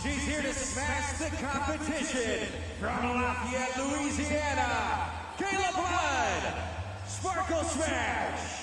She's here to smash the competition. From Lafayette, Louisiana, Kayla Blood, Sparkle Smash.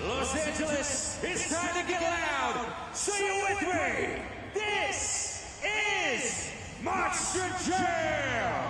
Los Angeles, it's time to get loud. Say it with me. This is Monster Jam.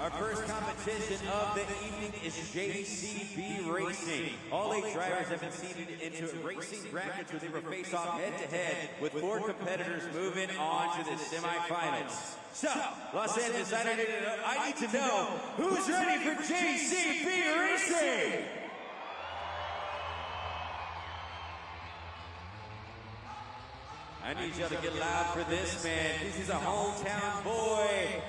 Our first competition of the evening is JCB Racing. All 8 drivers have been seeded into racing brackets where they will face off head-to-head with 4 competitors moving on to the semifinals. So, Los Angeles, I need to know who's ready for JCB Racing? I need y'all to get loud for this man. This is a hometown boy.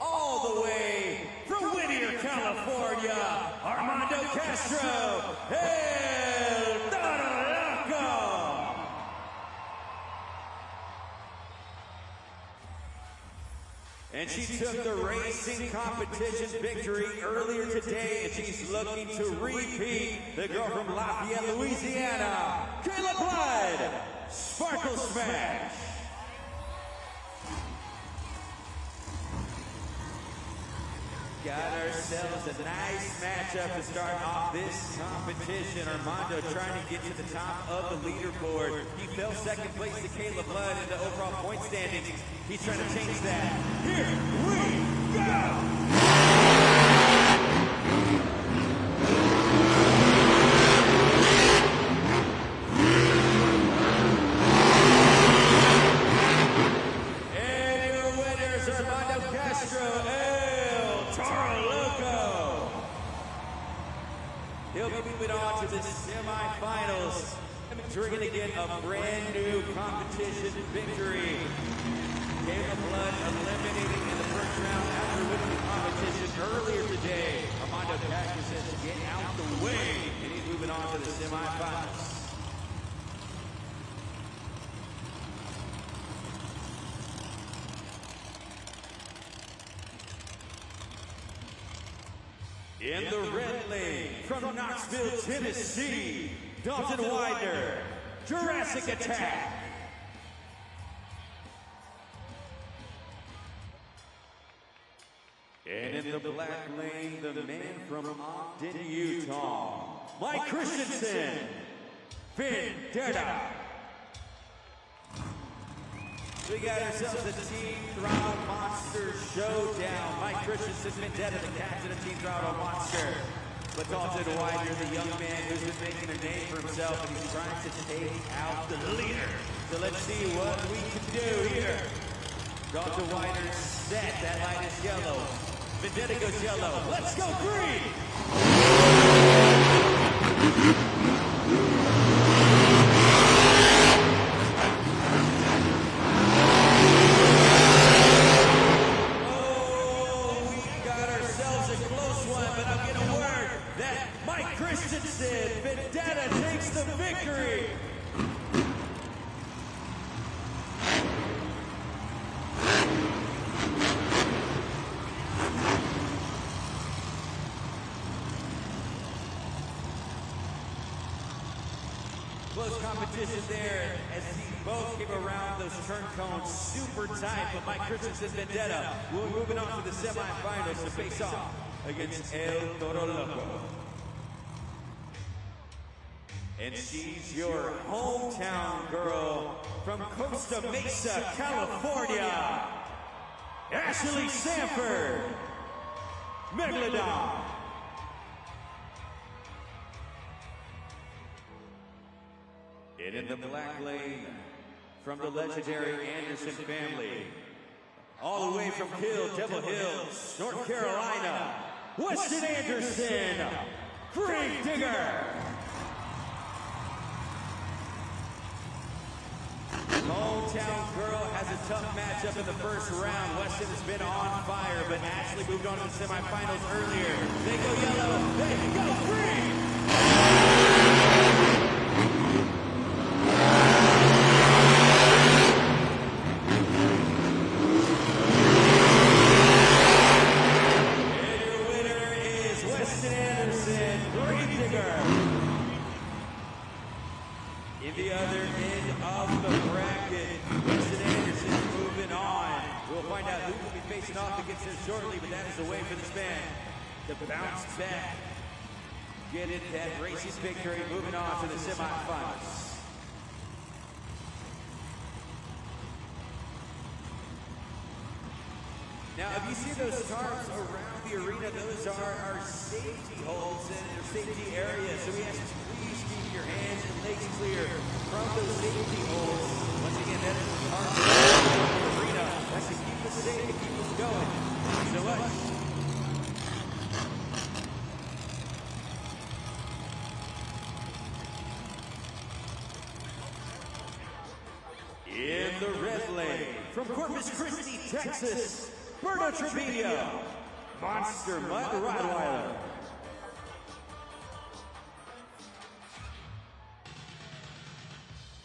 All the way from Whittier, California, Armando Castro, El Toro Loco. And she took the racing competition victory earlier today, and she's looking to repeat. The girl from Lafayette, Louisiana, Kayla Blood, Sparkle Smash. Got ourselves a nice matchup to start off this competition. Armando trying to get to the top of the leaderboard. He fell second place to Kayla Blood in the overall point standings. He's trying to change that. Here we go! And your winners, Armando Castro semifinals. Drinking again a brand new competition victory. Gave the blood, eliminating in the first round after winning the competition earlier today. Armando Cactus says to get out the way, and he's moving on to the semifinals. In the red lane, from Knoxville, Tennessee, Dalton Widener, Jurassic Attack. And in the black lane, the man from Ogden, Utah, Mike Christensen, Vendetta. We got ourselves a Team Throttle Monster showdown. Mike Christensen, Vendetta, the captain of Team Throttle Monster. But Dalton Widener, the young man who's been making a name for himself, and he's trying to take out the leader. So let's see what we can do here. Dalton Widener set, that light is yellow. Vendetta goes yellow. Let's go green! Oh, we got ourselves a close one, but I'm getting word that Mike Christensen, Vendetta, takes the victory. Close competition there as he both came around those turn cones super tight, but Mike Christensen, Vendetta, we're moving on to the semifinals to face off against El Toro Loco. And she's your hometown girl from Costa Mesa, California, Ashley Sanford, Megalodon. And in the black lane, from the legendary Anderson family, all the way from Devil Hills, North Carolina, Weston Anderson, Grave Digger. Hometown girl has a tough matchup in the first round. Weston has been on fire, but Ashley moved on to the semifinals earlier. They go yellow, they go green. In the other end of the bracket, Weston Anderson moving on. We'll find out who will be facing off against him shortly, but that is a way for this man to bounce back, get it that racing victory, moving on to the semifinals. Now, if you see those tarps around the arena, those are our safety holes and our safety areas. So we ask you to please keep your hands and legs clear from those safety holes. Once again, that is the tarp around the arena. That's to keep us safe, to keep us going. Thanks so much. In the red lane, from Corpus Christi, Texas, Berto Trevino, Monster Mud Rottweiler.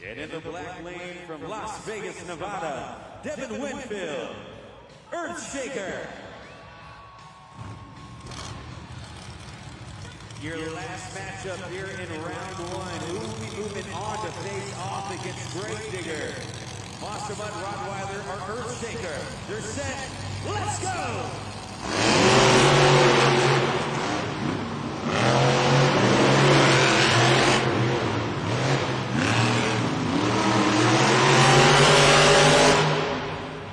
And in the black lane, from Las Vegas, Nevada, Devin Winfield, Earthshaker. Your last matchup here in round one. Who will be moving on to face off against Grave Digger? Monster Mud Rottweiler or Earthshaker. They're set. Let's go!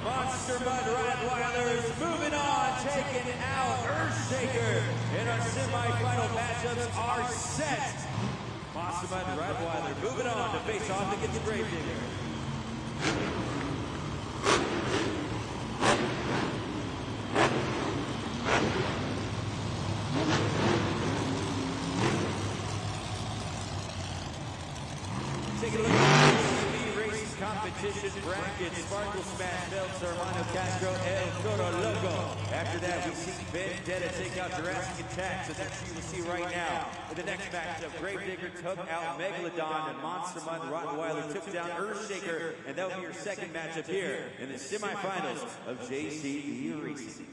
Monster Mud Rottweilers moving on, taking out Earthshaker. And our semifinal matchups are set. Monster Mud Rottweiler moving on to face off against Grave Digger. competition bracket, Sparkle Smash belts Armando Castro, El Toro Loco. After that, we see Vendetta take out Jurassic Attack, so that you will see right now. In the next matchup, Gravedigger took out Megalodon, and Monster Mud Rottweiler took down Earthshaker, and that will be your second matchup here in the semifinals of JCB Racing.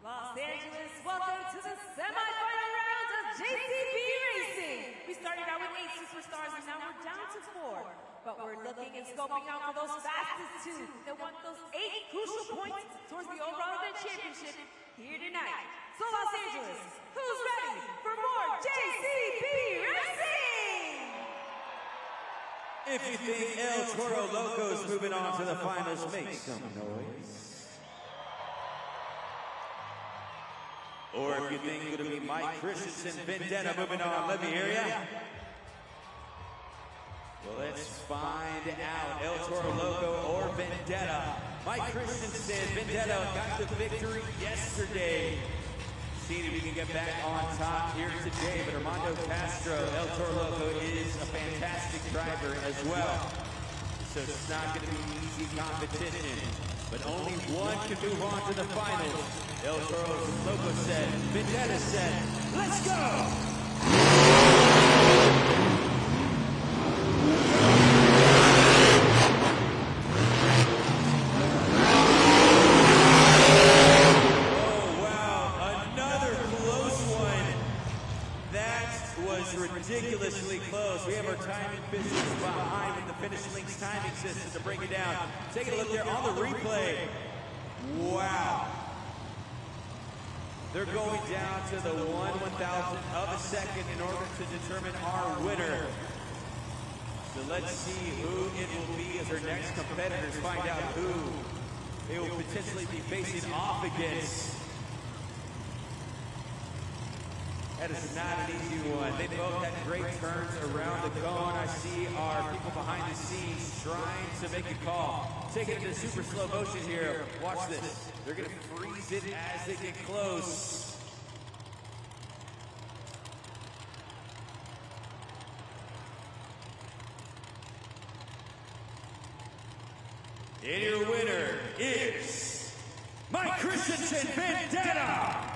Los Angeles, welcome to the semifinal round of JCB Racing. We started out with 8 superstars and now we're down to 4. But we're looking and scoping out for those fastest 2 that want those 8 crucial points towards the overall event championship here tonight. So Los Angeles, who's ready for more JCB Racing? If you think El Toro Loco is moving on to the finals, make some noise. Or if you think it's going to be Mike Christensen, Vendetta moving on, let me hear ya. Well, let's find out. El Toro Loco or Vendetta. Mike Christensen, Vendetta got the victory yesterday. See if we can get back on top here today. But Armando Castro, El Toro Loco is a fantastic driver as well. So it's not going to be easy competition. But only one can move on to the finals. El Toro Loco said, Vendetta said, let's go! Ridiculously close. We have our timing physics behind with the Finish Links timing system to bring it down. Take a look there on the replay. Wow. They're going down to the 1/1000th of a second in order to determine our winner. So let's see who it will be as our next competitors find out who they will potentially be facing off against. That is not an easy one. They both had great turns around the cone. I see our people behind the scenes trying to make a call. Take it into super slow motion here. Watch this. They're going to freeze it as they get close. And your winner is Mike Christensen, Vendetta.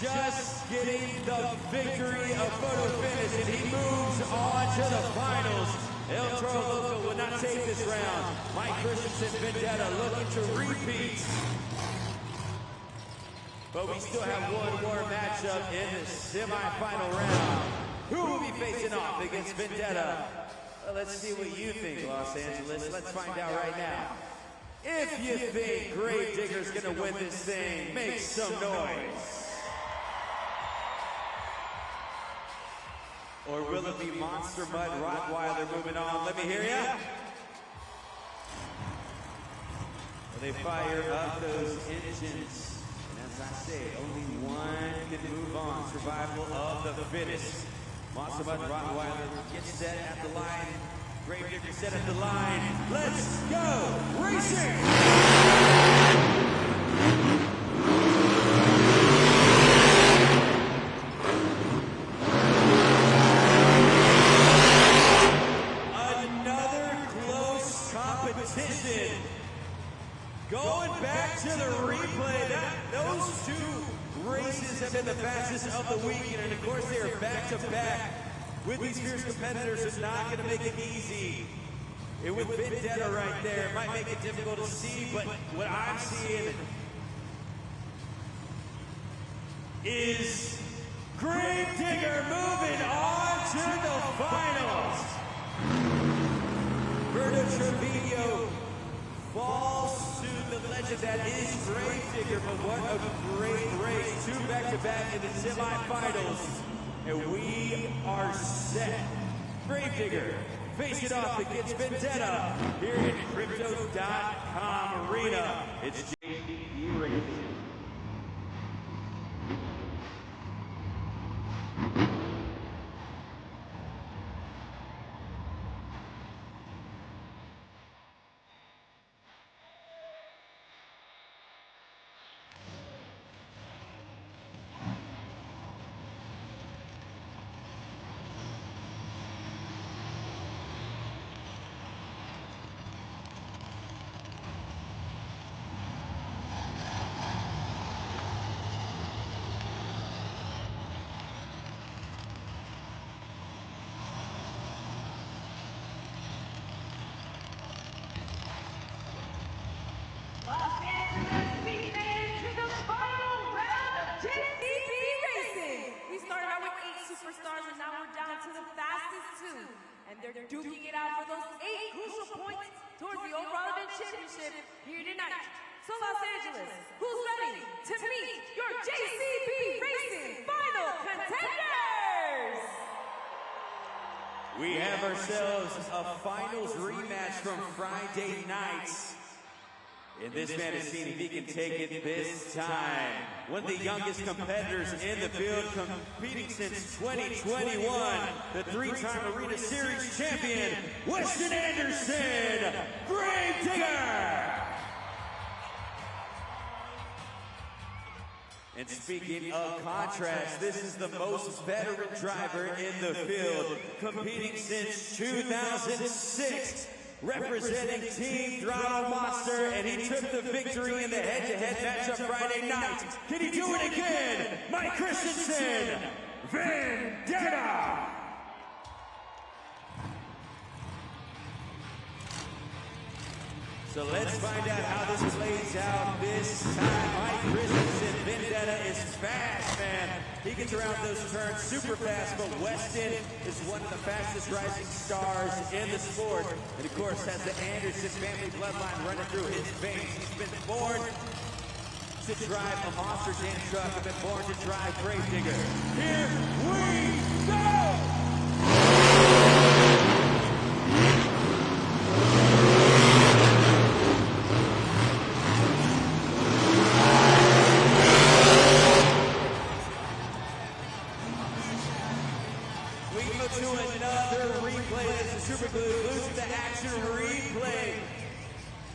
Just getting the victory, a photo finish, and he moves on to the finals. El Toro Loco will not take this round. Mike Christensen, Vendetta looking to repeat. But we still have one more matchup in the semifinal round. Who will be facing off against Vendetta? Well, let's see what you think, Los Angeles. Let's find out right now. If you think Gravedigger's gonna win this thing, make some noise. Or will it be Monster Mud Rottweiler moving on? Let me hear ya. Well, they fire up those engines. And as I say, only one can move on. Survival of the fittest. Monster Mud Rottweiler gets set at the line. Gravedigger set at the line. Let's go racing! Going back to the replay, those two races have been the fastest of the weekend, and of course they are back-to-back with these fierce competitors. It's not going to make it easy. And with Vendetta right there, it might make it difficult to see, but what I'm seeing is Gravedigger moving on to the finals. Berto Trevino falls to the legend that is Gravedigger, but what a great race. 2 back-to-back in the semifinals, and we are set. Gravedigger face it off against Vendetta here in Crypto.com Arena. It's JCB Racing. championship here tonight. So Los Angeles, who's ready to meet your JCB Racing final contenders? We have ourselves a finals rematch from Friday night. And this man has seen if he can take it this time. One of the youngest competitors in the field, competing since 2021. The three-time Arena Series champion, Weston Anderson, Gravedigger! And speaking of contrast, this is the most veteran driver in the field, competing since 2006, representing Team Throttle Monster, and he took the victory in the head-to-head matchup Friday night. Can he do it again? Mike Christensen, Vendetta! So let's find out how this plays out this time. Mike Christensen, Vendetta is fast, man. He gets around those turns super fast, but Weston is one of the fastest rising stars in the sport. And of course has the Anderson family bloodline running through his veins. He's been born to drive a Monster Jam truck and been born to drive Gravedigger. Here we go! To another replay. That's a super glues to the action replay.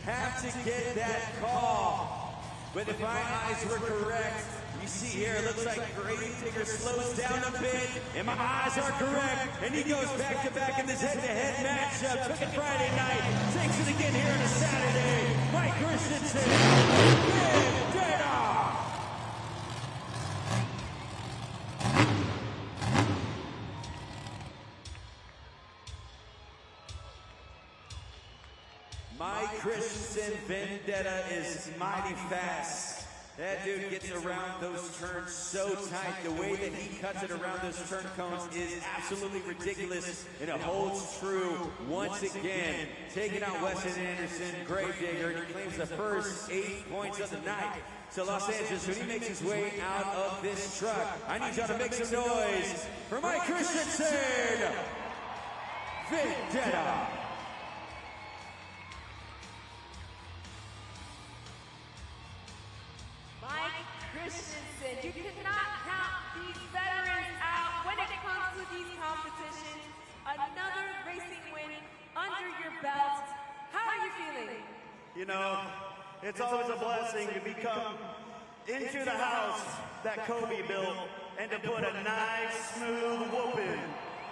Have to get that call. But if my eyes were correct, you see here, it looks like Gravedigger slows down a bit, and my eyes are correct, and he goes back-to-back in this head-to-head matchup. Took it Friday night, takes it again here on a Saturday. Mike Christensen, Vendetta! Mike Christensen, Vendetta is mighty fast. That dude gets around those turns so tight. The way that he cuts it around those turn cones is absolutely ridiculous, and it holds true once again. Taking out Weston Anderson, Gravedigger, and he claims the first 8 points of the night. So Los Angeles, when he makes his way out of this truck, I need y'all to make some noise for Mike Christensen, Vendetta. Christensen, you cannot count these veterans out when it comes to these competitions. Another racing win under your belt. How are you feeling? You know, it's always a blessing to become into the house that Kobe built and to put a nice, smooth whooping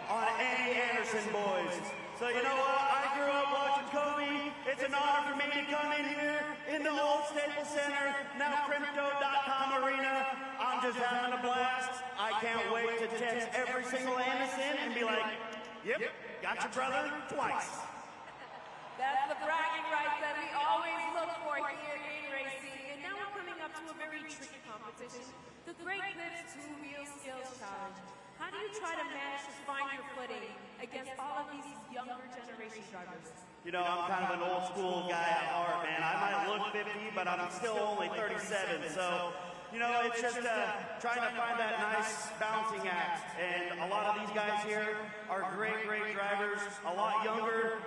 on any Anderson boys. So you know what? I grew up watching Kobe. It's an honor for me to come in here in the old Staples Center, now Crypto.com Arena. I'm just having a blast. I can't wait to text every single Anderson and be like, yep, got your brother twice. That's the bragging rights that we always look for here in racing. And now we're coming up to a very tricky competition, the Great Clips 2-Wheel Skills Challenge. How do you try to manage to find your footing against all of these younger generation drivers? You know, I'm kind of an old school guy at heart, man. I might look 50, but I'm still only 37. So, you know, it's just trying to find that nice balancing act. And a lot of these guys here are great, great drivers, a lot younger,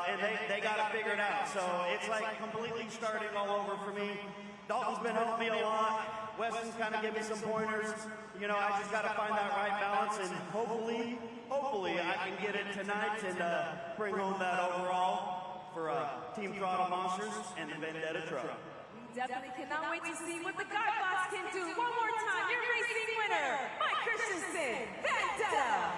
and they got to figure it out. So it's like completely starting all over for me. Dalton's been helping me a lot. Weston's kind of giving me some pointers. You know, I just got to find that right balance, and hopefully I can get it tonight and bring home that overall for Team Throttle Monsters and the Vendetta truck. We definitely cannot wait to see what the Guard Boss can do. One more time, your racing winner, Mike Christensen, Vendetta.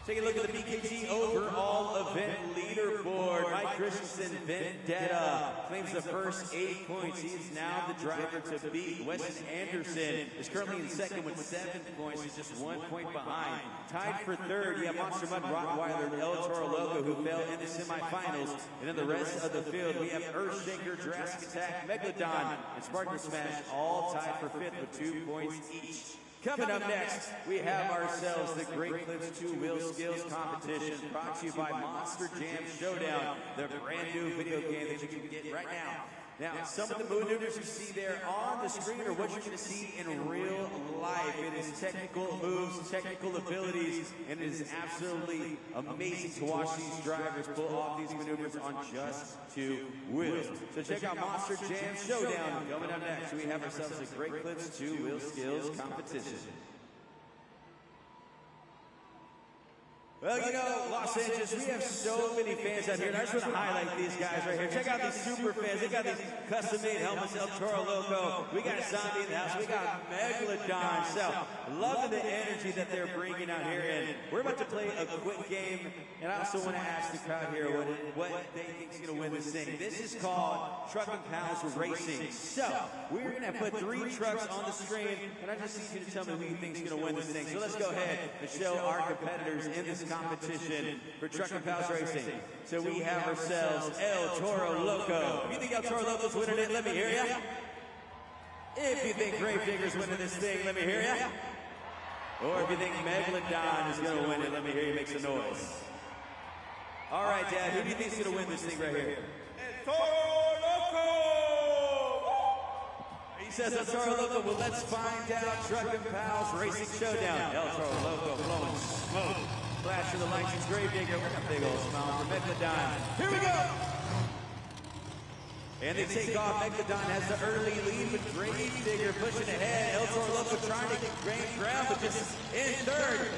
Take a look at the BKT overall event leaderboard. Mike Christensen, Vendetta, claims the first 8 points. He is now the driver to beat. Weston Anderson is currently in second with 7 points. He's just 1 point behind. Tied for third, you have Monster Mud, Rottweiler, and El Toro Loco, who fell in the semifinals. And in the rest of the field, we have Earthshaker, Jurassic Attack, Megalodon, and Sparkle Smash, all tied for fifth with 2 points each. Coming up next, we have ourselves the Great Clips 2 Wheel Skills Competition, brought to you by Monster Jam Showdown, the brand new video game that you can get right now. Now, some of the maneuvers you see there on the screen are what you're going to see in real life. It is technical moves, technical abilities, and it is absolutely amazing to watch these drivers pull off these maneuvers on just 2 wheels. So check out Monster Jam Showdown. Coming up next, we have ourselves a Great Clips 2 Wheel Skills Competition. Well, you know, Los Angeles, we have so many fans out here, and I just want to highlight these guys right here. Check out these super fans. They got these custom-made helmets, El Toro Loco. We got Zombie in the house. We got Megalodon. So, loving the energy that they're bringing out here. And we're about to play a quick game, and I also want to ask the crowd here what they think is going to win this thing. This is called Truck and Pals Racing. So, we're going to put 3 trucks on the screen, and I just need you to tell me who you think is going to win this thing. So, let's go ahead and show our competitors in this competition for Truck and Pals Racing. So we have ourselves El Toro Loco. If you think El Toro Loco's winning it, let me hear ya. If you think Gravedigger's winning this thing, let me hear ya. Or if you think Megalodon is going to win it, let me hear you make some noise. All right, Dad, who do you think is going to win this thing right here? El Toro Loco! He says El Toro Loco. Well, let's find out. Truck and Pals Racing Showdown. El Toro Loco blowing smoke. Flash of the lights, it's Gravedigger with a big old smile for Megalodon. Here we go! And they take off. Megalodon has the early lead with Gravedigger pushing ahead. El Toro Loco trying to gain ground, but just in third.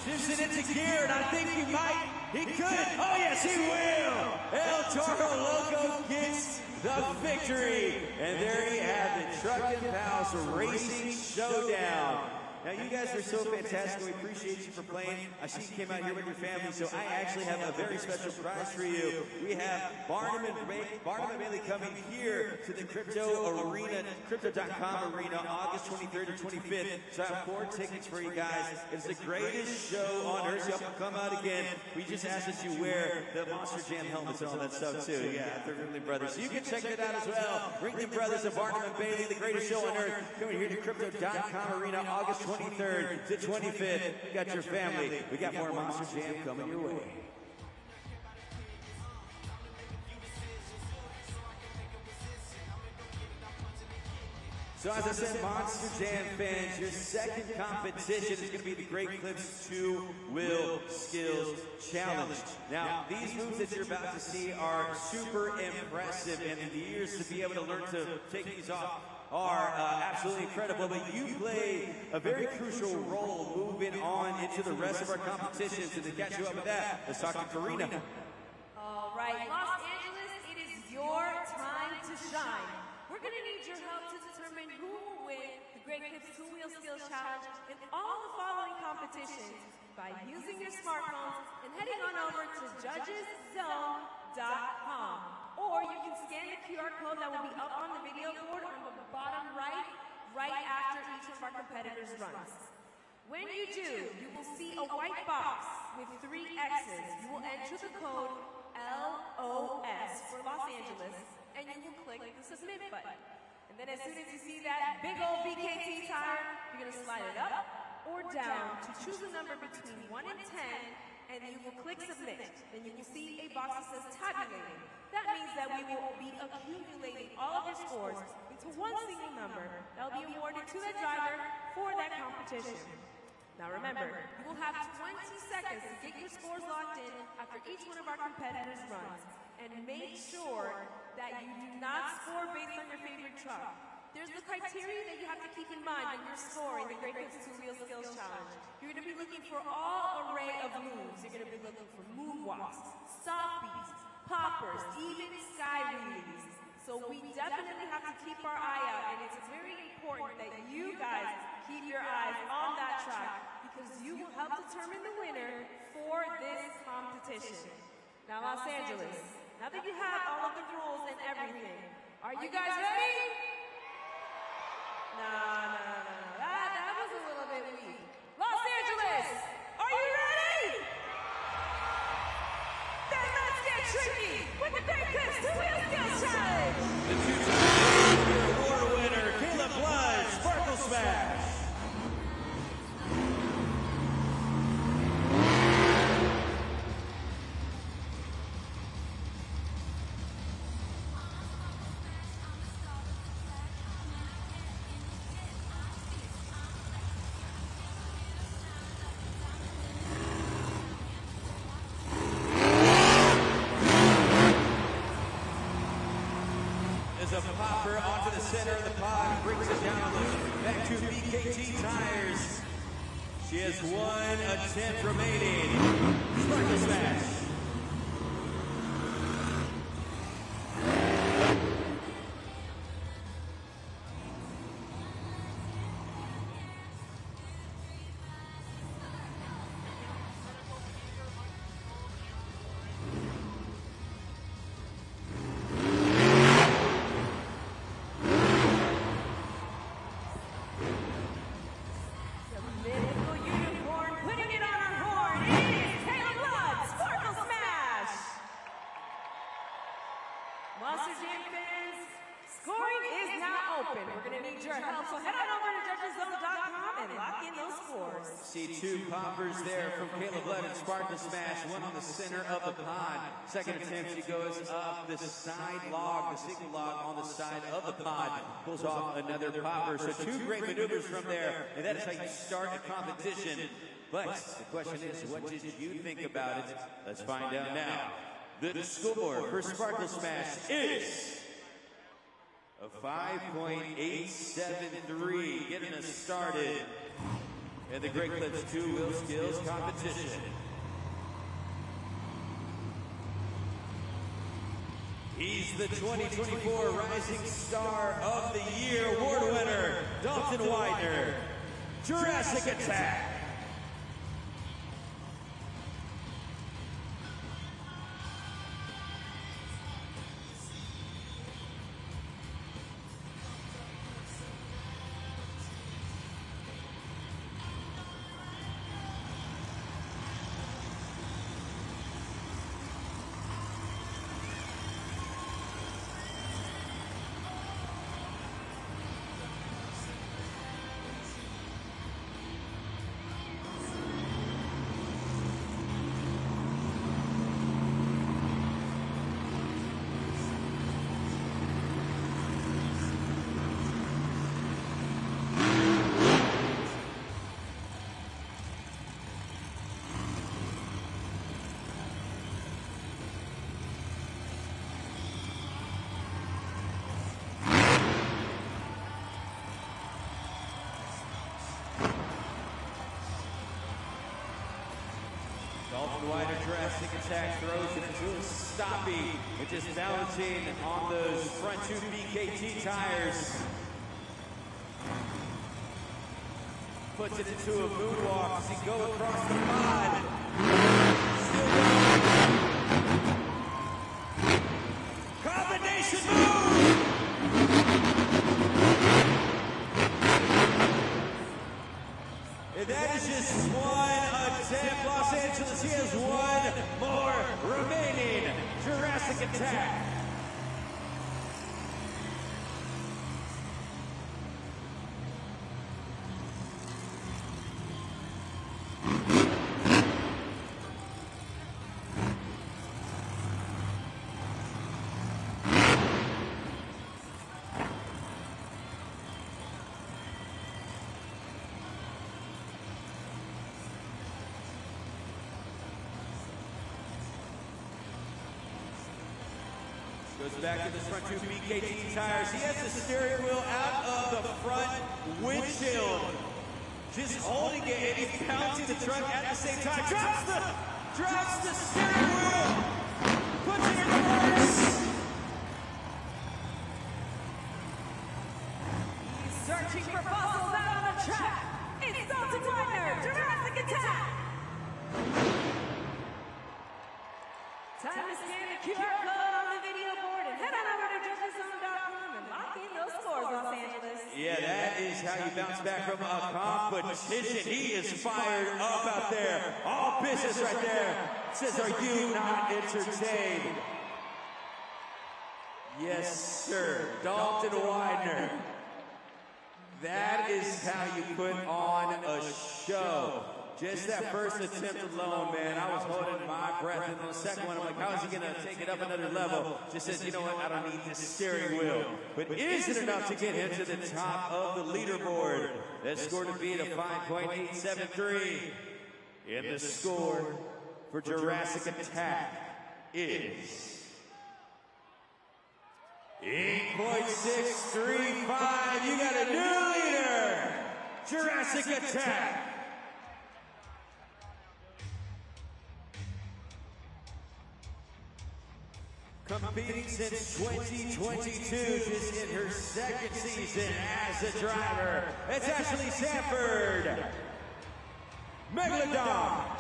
Shifts it into gear, and I think he might. He could. Oh, yes, he will. El Toro Loco gets the victory. And there you have it. Truck and Pals Racing Showdown. Now, you guys are so fantastic. We appreciate you for playing. I see you came out here with your family, so I actually have a very special prize for you. We have Barnum and Bailey coming here to the Crypto.com Arena August 23rd to 25th. So I have 4 tickets for you guys. It's the greatest show on earth. So y'all come out again. We just ask that you wear the Monster Jam helmets and all that stuff, too. Yeah, the Ringling Brothers. So you can check that out as well. Ringling Brothers and Barnum and Bailey, the greatest show on earth, coming here to Crypto.com Arena August 23rd to 25th. You got your family. We got more Monster Jam coming your way. So as I said, Monster Jam fans, your second competition is going to be the Great Clips 2 Wheel Skills Challenge. Now, these moves that you're about to see are super impressive, and in the years to be able to learn to take these off are absolutely incredible, but you play a very crucial role moving on into the rest of our competitions. And to catch you up with that, let's talk to Karina. All right, Los Angeles, it is your time to shine. We're going to need your help to determine who will win the Great Clips 2 Wheel Skills Challenge in all the following competitions by using your smartphones and heading on over to judgeszone.com. Or you can scan the QR code that will be up on the video board on the bottom right after each of our competitors' runs. When you do, you will see a white box with 3 X's. You will enter the code LOS for Los Angeles, and you will click the submit button. And then as soon as you see that big old BKT tire, you're going to slide it up or down to choose a number between 1 and 10, and you will click submit. Then you will see a box that says tabulating. That means that we will be accumulating all of your scores into one single number that will be awarded to the driver for that competition. Now remember, you will have 20 seconds to get your scores locked in after each one of our competitors' runs. And make sure that you do not score based on your favorite truck. There's the criteria that you have to keep in mind when you're scoring the Great Clips 2 Wheel Skills Challenge. You're going to be looking for all array of moves. You're going to be looking for moonwalks, stop beats, poppers, even sky wheelies. So we definitely have to keep our eye out, and it's very important that you guys keep your eyes on that track because you will help determine the winner for this competition. Now, Los Angeles, now that you have all of the rules and everything, are you guys ready? No. That was a little bit weak. Los Angeles, are you ready? Then let's get tricky with the Great Clips 2 Wheel Skills Challenge. The 2-time award winner, Caleb Blood, Sparkle Smash. center of the pod, brings it down, looks back to BKT tires. She has one attempt remaining. Sparkle smash. Monster Jam fans, scoring is now open. We're going to need your help, so head on over to judgeszone.com and lock in those scores. See two poppers there from Caleb Blood and Sparkle Smash, one on the center of the pod. Second attempt, she goes up the side log, the single log on the side of the pod, pulls off another popper. So two great maneuvers from there, and that is how you start a competition. But the question is, what did you think about it? Let's find out now. The score for Sparkle Smash is a 5.873, getting us started in the Great Clips 2 Wheel Skills competition. He's the 2024 Rising Star of the Year award winner, Dalton Widener, Jurassic Attack. Dalton Widener, Jurassic Attack throws it into a stoppie, which is balancing on those front two BKT tires. Puts it into a moonwalk as he goes across the pod. Still going. Combination move! And that is just one attempt. Los Angeles, he has one more remaining. Jurassic Attack. Goes back to the front two BKT tires. He has the steering wheel out of the front windshield. Just holding it, and he's bouncing the truck at the same time. Drops the steering wheel. Puts it in reverse. He's searching for fossils out on the track. It's Dalton Widener, Jurassic Attack. Time to scan the QR code on the video board and head on over to judgeszone.com and lock in those scores, Los Angeles. Yeah, that is how you bounce back from a competition. He is fired up out there. All business right there. Says, are you not entertained? Yes, sir. Dalton Widener. That is how you put on a show. Just that first attempt alone, man, I was holding my breath. And on the second one, I'm like, how is he going to take it up another level? Just says, you know what, I don't need this steering wheel. But is it enough to get him to the top of the leaderboard? That score to beat a 5.873. And the score for Jurassic Attack is incredible. 98.635. You got a new leader, Jurassic Attack. Competing since 2022, just in her second season as a driver, it's Ashley Sanford, Megalodon.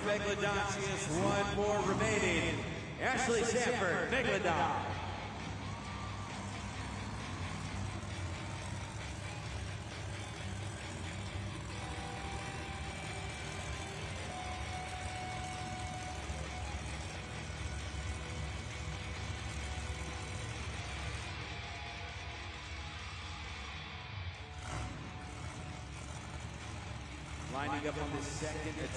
Megalodon, she has one more remaining. Ashley Sanford, Megalodon. Lining up on the second attempt.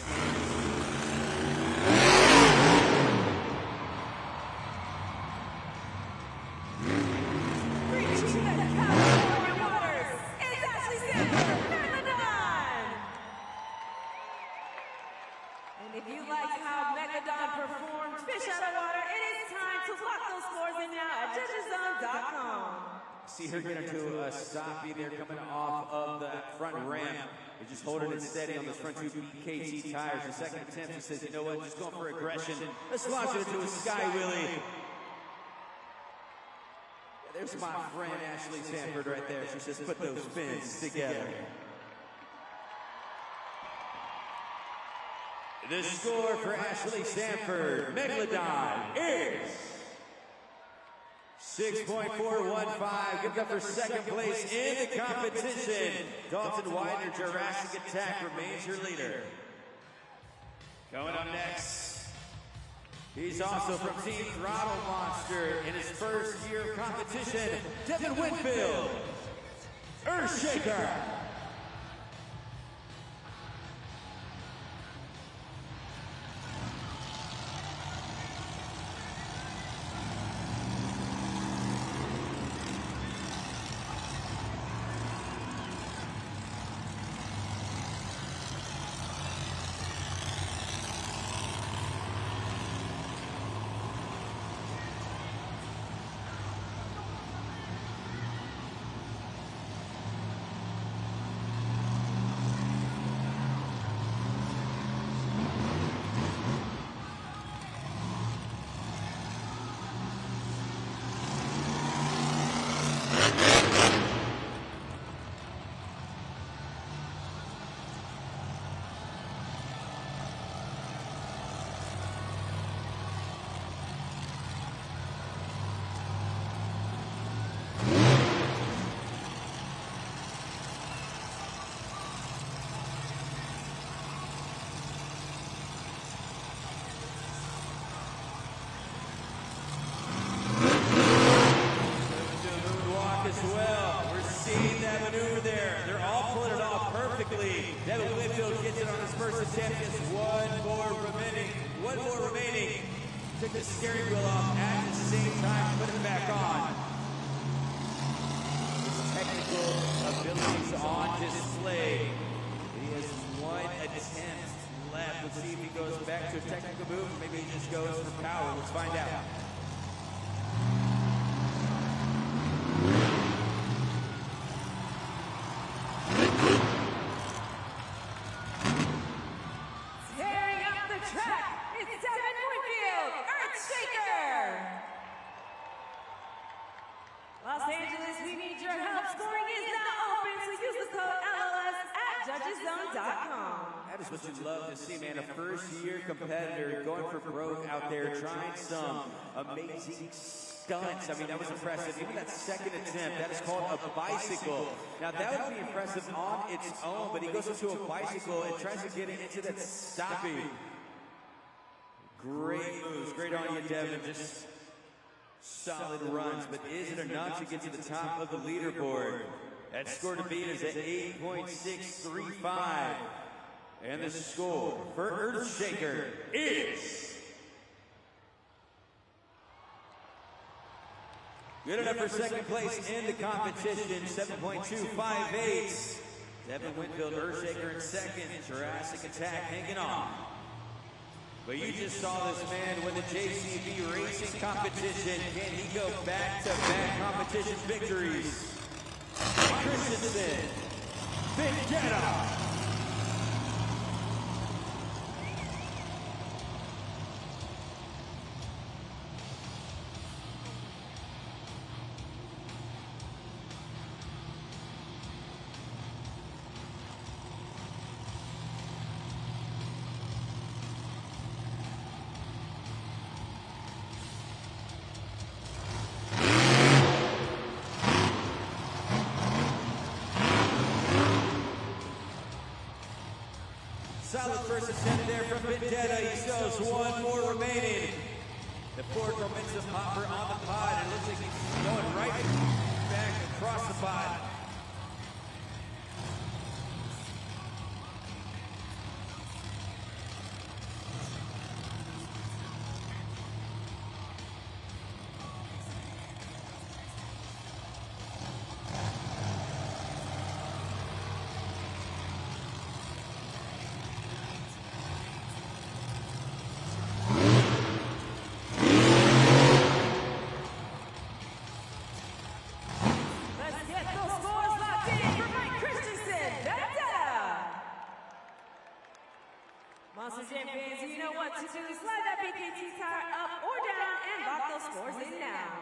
If you like how Megalodon performed Fish Out of Water, it is time to lock those scores in now at judgeszone.com. See her get into a stop there coming off of the front ramp. They're just holding it steady on those front two BKT tires. The second attempt, she says, you know what, just going for aggression. Let's launch it into a sky wheelie. Yeah, there's my friend Ashley Sanford right there. She says, put those fins together. The score for Ashley Sanford, Megalodon, is 6.415. Gives up her second place in the competition. Dalton Widener, Jurassic Attack, remains her leader. Going up next, he's also from Team Throttle Monster in his first year of competition, Devin Winfield, Earthshaker. Devin Winfield gets it on his first attempt. Just one more remaining to the steering wheel off at the same time, put it back on. His technical abilities on display. He has one attempt left. Let's see if he goes back to a technical move. Maybe he just goes for power. Let's find out. Tearing up the track, it's Devin Winfield, Earthshaker. Los Angeles, we need your help. Scoring is now open, so use the code LOS at judgeszone.com. That is what you love to see, man. A first-year competitor going for broke out there, trying some amazing stunts. I mean, that was impressive. Even that second attempt, that is called a bicycle. Now, that would be impressive on its own, but he goes into a bicycle and tries to get it into that stopping. Great moves. Great on you, Devin. Just solid runs, but is it enough to get to the top of the leaderboard? That score to beat is at 8.635. And the score for Earthshaker is good enough for second place in the competition, 7.258. Devin Winfield, Earthshaker in second. Jurassic Attack hanging on. But you just saw this man win the JCB Racing competition. Can he go back-to-back competition victories? Christensen, Vendetta. Solid first attempt there from Vendetta. He shows one more remaining. The forward momentum hopper on the pod. It looks like he's going right back across the pod. Monster Jam fans, you know what to do. Slide that BKT tire up or down and lock those scores in now.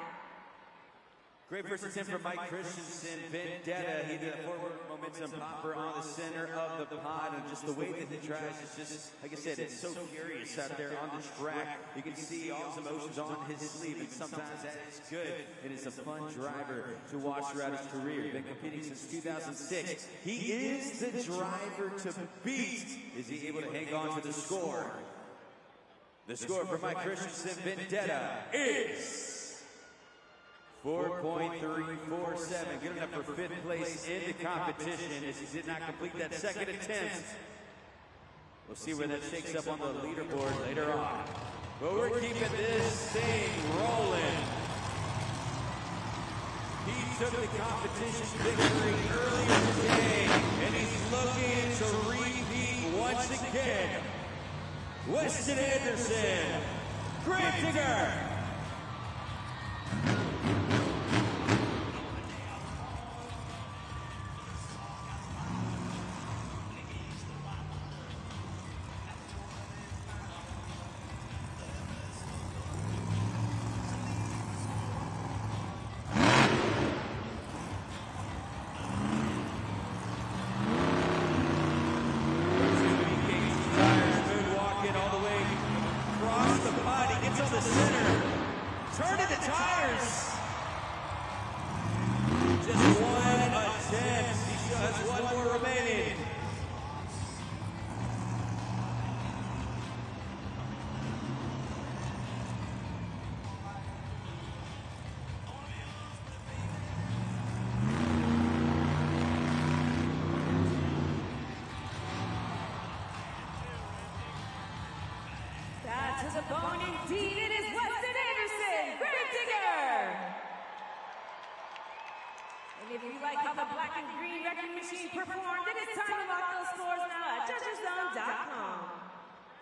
Great first attempt from Mike Christensen. Vendetta, he did a forward momentum popper on the center of the pod, and just the way that he tries is just, like I said, it's so furious out there on the track. You can see all his emotions on his sleeve, and sometimes that is good. It is a fun driver to watch throughout his career. Been competing since 2006. He is the driver to beat. Is he able to hang on to the score? The score for Mike Christensen, Vendetta, is 4.347, good enough for fifth place in the competition as he did not complete that second attempt. We'll see where that shakes up on the leaderboard later on. But we're keeping this thing rolling. He took the competition victory earlier today, and he's looking to repeat once again. Weston Anderson, Grantinger. That to the bone indeed. It is Weston Anderson, Grave Digger. And if you like how the black and green wrecking machine performed, then it's time to lock those scores now at judgeszone.com.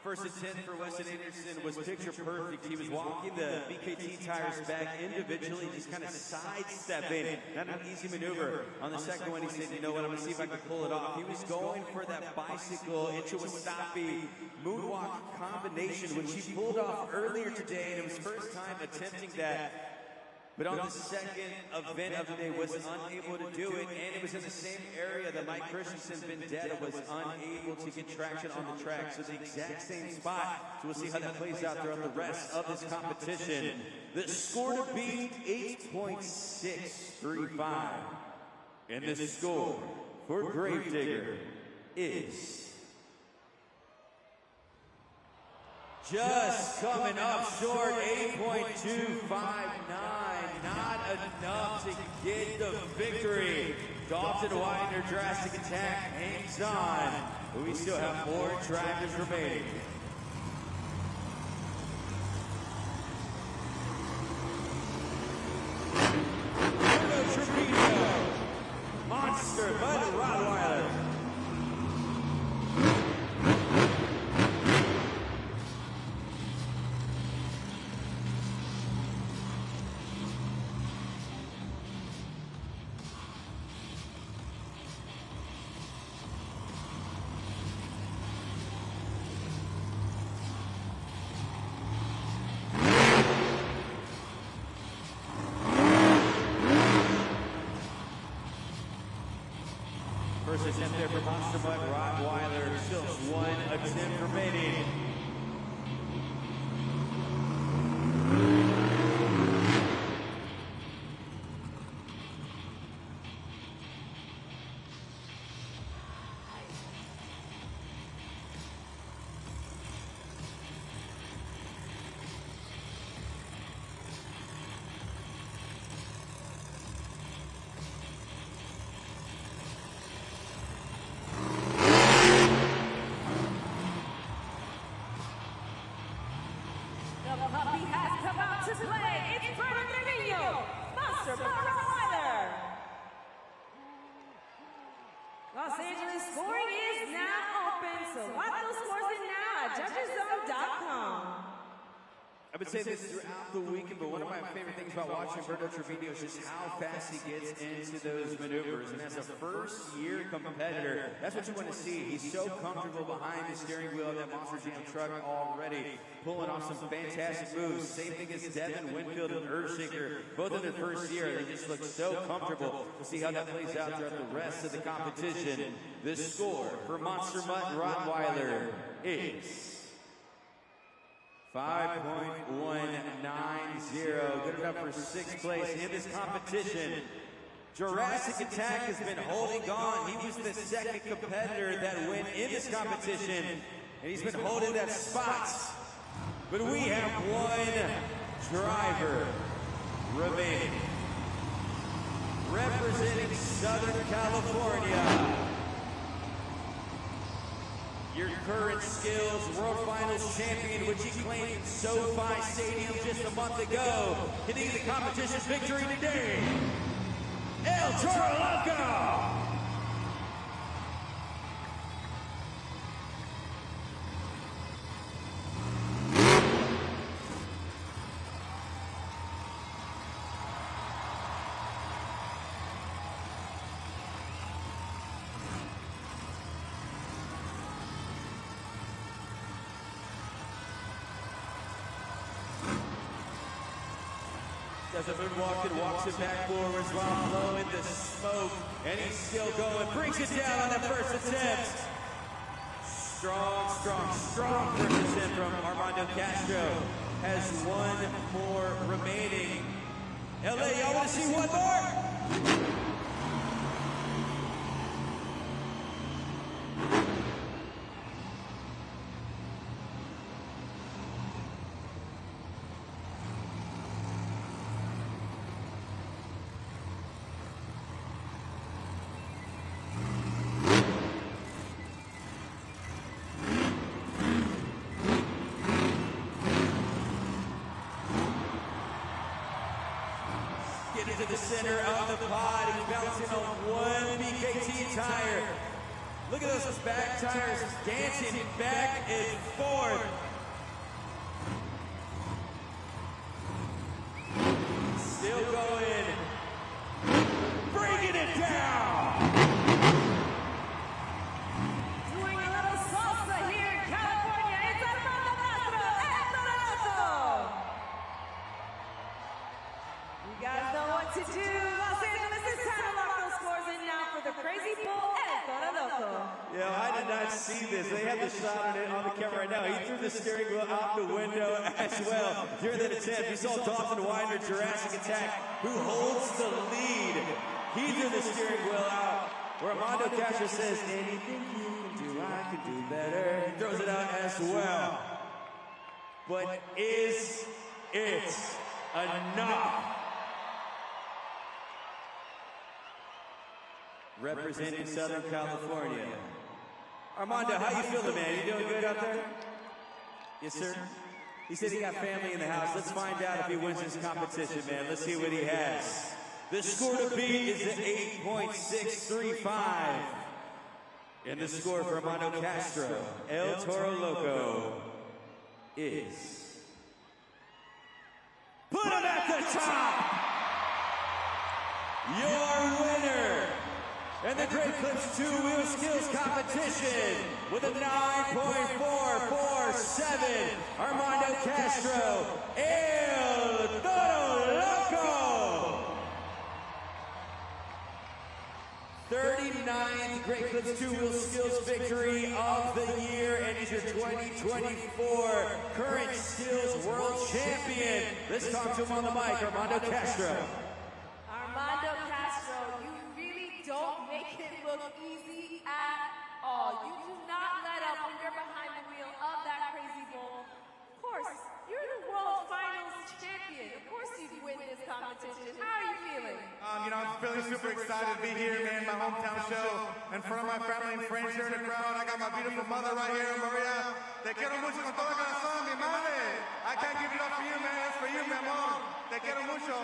First attempt for Weston Anderson was picture perfect. He was walking the BKT tires back individually, just kind of sidestepping. Not an easy maneuver. On the second one, he said, you know what, I'm going to see if I can pull it off. He was going for that bicycle into a stoppy moonwalk combination, which he pulled off earlier today, and it was first time attempting that. But on the second event of the day, was unable to do it, and it was in the same area that Mike Christensen Vendetta was unable to get traction on the track. So the exact same spot. So we'll see how that plays out throughout the rest of this competition. The score to beat, 8.635. And the score for Grave Digger is just coming up short, 8.259. Not enough to get the victory. Dalton Widener, Drastic Attack hangs on, but we still have 4 drivers remaining. Monster Bud Rottweiler. First attempt there for Monster Bud Rottweiler. Still 1 attempt remaining. Los Angeles scoring is now open, so lock those scores in now at judgeszone.com. I've been saying this throughout the weekend, but one of my favorite things about watching Roberto Trevino is just how fast he gets into those maneuvers. And as a first-year competitor, that's what you want to see. He's so comfortable behind the steering wheel of that Monster Jam truck already, pulling off some fantastic moves. Same thing as Devin Winfield and Earthshaker. Both in their first year, they just look so comfortable. We'll see how that plays out throughout the rest of the competition. The score for Monster Mutt Rottweiler is 5.190, good enough for 6th place in this competition. Jurassic Attack has been holding on. He was the second competitor that went in this competition, and he's been holding that spot. But we have 1 driver remaining. Representing Southern California, your current skills World Finals champion, which he claimed in SoFi Stadium just a month ago, hitting the competition victory today, El Toro Loco. Does a moonwalk and walks it back forwards while blowing the smoke. And he's still going. Brings it down on that first attempt. Strong first attempt from Armando Castro. Has 1 more remaining. LA, y'all want to see 1 more? into the center of the pod. He's bouncing on one BKT tire. Look at those back tires dancing back and forth. Still going. Breaking it down. Doing a little salsa here in California. It's Armando Castro and Toro Loco. You guys know what to do. Los Angeles is time to lock those scores in now for the Crazy Bull and Toro Loco. Yeah, I did not see this. They have the shot on it on the camera right now. He threw the steering wheel out the window as well. During that attempt, you saw Dalton Winder, Jurassic Attack, who holds the lead. He threw the steering wheel out. Where Armando Castro says, anything you can do, I can do better. He throws it out as well. But is it enough? Representing Southern California. Armando, how you feeling, man? You doing good out there? Yes, sir. He said he got family in the house. Let's find out if he wins this competition, man. Let's see what he has. The score to beat is at 8.635. And the score for Armando Castro, El Toro Loco, is... Put him at the top! Your winner! And the Great Clips two-wheel skills competition with a 9.447, Armando Castro, El Toro Loco. 39th Great Clips two-wheel skills victory of the year, and he's your 2024 current skills world champion. Let's talk to him on the mic, Armando Castro. Armando Castro, you really don't make it look easy at all. You do not let up when you're behind the wheel of that Crazy Bull. Of course, you're the world finals champion. Of course you win this competition. How are you feeling? I'm feeling super excited to be here, man, my hometown show, in front of my family and friends here in the crowd. I got my beautiful mother right here, Maria. Te quiero mucho con todo corazón, mi madre. I can't give it up for you, man. It's for you, mi amor. Te quiero mucho.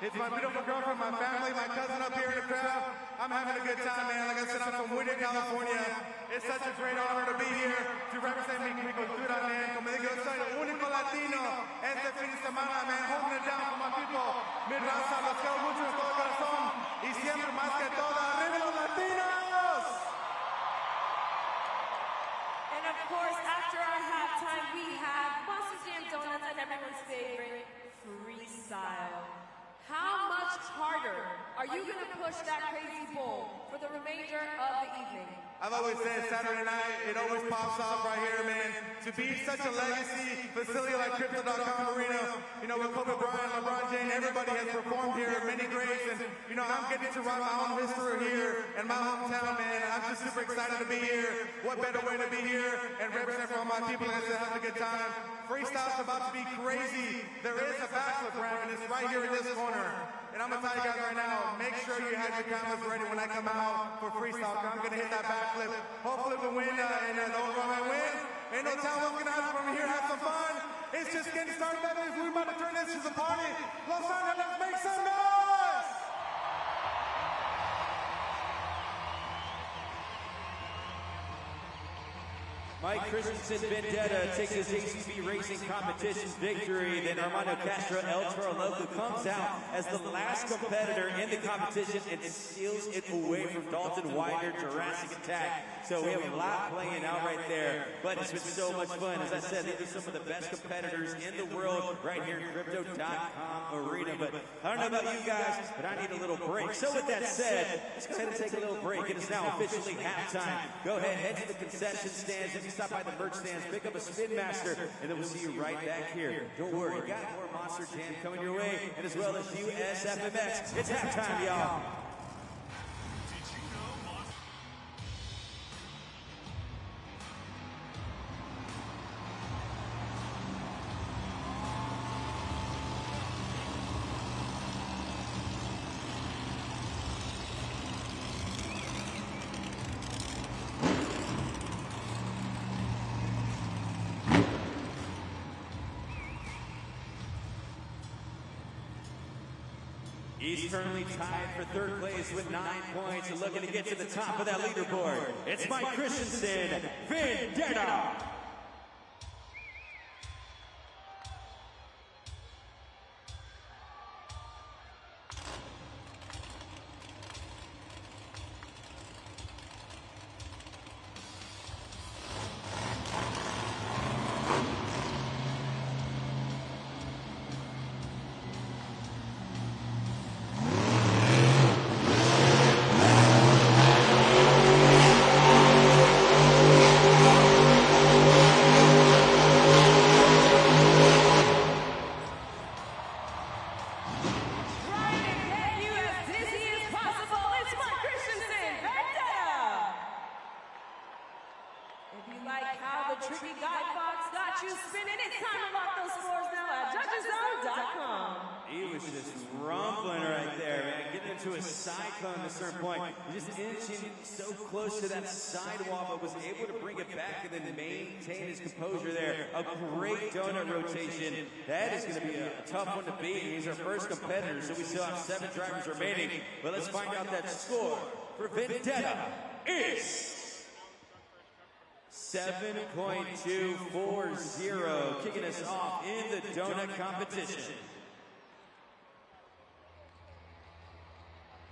It's my beautiful girlfriend, my family, my cousin up here in the crowd. I'm having a good time, man. Like I said, I'm from Winter, California. It's such a great honor to be here to represent mi cultura, man. Como digo, soy el único latino este fin de semana, man. Holding it down for my people. Mi raza, los quiero mucho de todo corazón. Y siempre más que todo, arriba los latinos! And of course, after our halftime, we have Monster Jam Donuts and everyone's favorite, Freestyle. How much harder are you going to push that Crazy Bull for the remainder of the evening? I've always said Saturday night, it always pops off right here, man. To be such a legacy facility like Crypto.com Arena, with Kobe Bryant, LeBron James, everybody has performed here, many greats, and, I'm getting to write my own history here in my hometown, man. I'm just super excited to be here. What better way to be here and represent for all my people and to have a good time. Freestyle's about to be crazy. There is a backflip ramp, and it's right here in this corner. And I'm going to tell you guys right now, make sure you have your cameras ready when I come out for Freestyle. I'm going to hit that backflip. Hopefully we'll win, and overall I win. Ain't no telling what's going to happen from here. Have some fun. It's just getting started, baby. We're about to turn this into a party. Los Angeles, let's make some noise! Mike Christensen Vendetta takes his ACB Racing Competition victory. Then Armando Castro, El Toro Loco, comes out as the last competitor in the competition and steals it away from Dalton Winder, Jurassic Attack. So we have a lot playing out right there, but it's been so much fun. As I said, these are some of the best competitors in the world right here in Crypto.com Arena. But I don't know about you guys, but I need a little break. So with that said, let's go ahead and take a little break. It is now officially halftime. Go ahead, head to the concession stands. If you stop by the merch stands, pick up a Spin Master, and then we'll see you right back here. Don't worry, we got more Monster Jam coming your way, and as well as USFMX. It's halftime, y'all. He's currently tied for third place with 9 points and looking to get to the top of that leaderboard. It's Mike Christensen, Vendetta. He was just rumbling right there, man. Getting into a cyclone at a certain point. He just inching so close to that sidewall, but was able to bring it back and then maintain his composure there. A great donut rotation. That is going to be a tough one to beat. He's our first competitor, so we still have 7 drivers remaining. But let's find out that score for Vendetta is 7.240, kicking us off in the donut competition.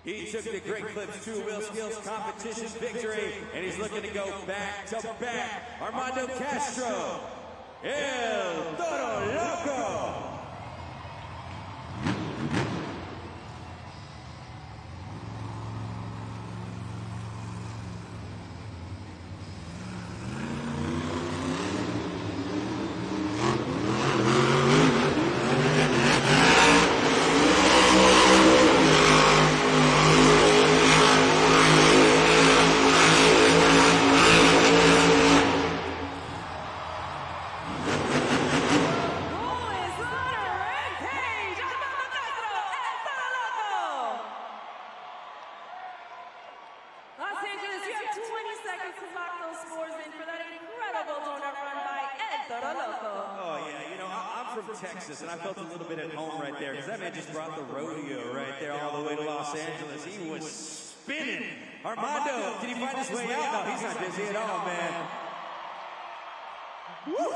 He took the Great Clips 2 Wheel Skills competition victory, and he's looking to go back to back. Armando Castro, El Toro Loco. Texas, and I felt a little bit at home right there because that man just brought the rodeo right there all the way to Los Angeles. He was spinning. Armando, can he find his way out? No, he's not dizzy at all, man. Woo!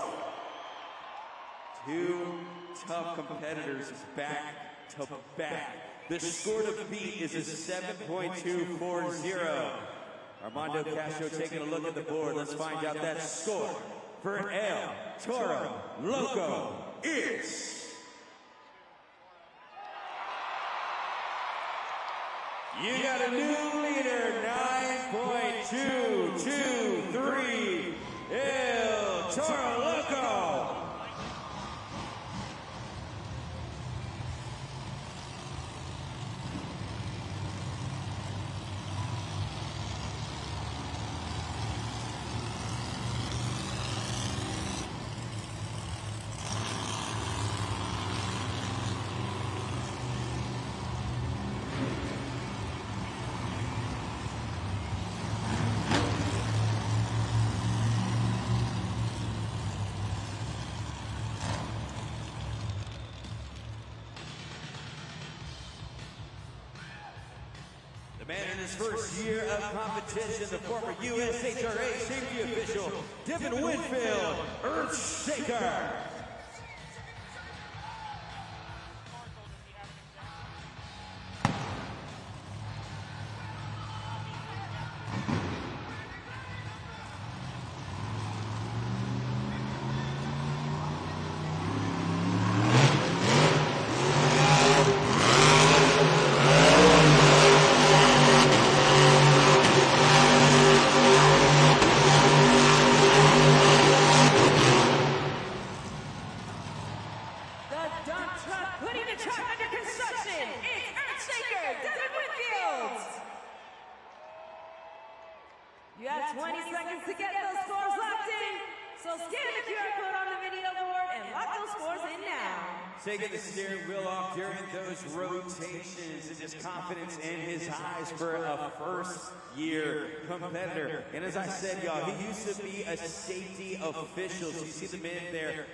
2 tough competitors back to back. The score to beat is a 7.240. Armando Castro taking a look at the board. Let's find out that score for El Toro Loco is you got a new leader, 9.223, El Toro Loco. The man in his first year of competition, the former USHRA safety official, Devin Winfield, Earthshaker. You have 20 seconds to get those scores locked in. So scan the QR code on the video board and lock those scores in now. taking the steering wheel off during those rotations, and just confidence in his eyes for a first-year competitor. And as I said, y'all, he used to be a safety official. So you see the men there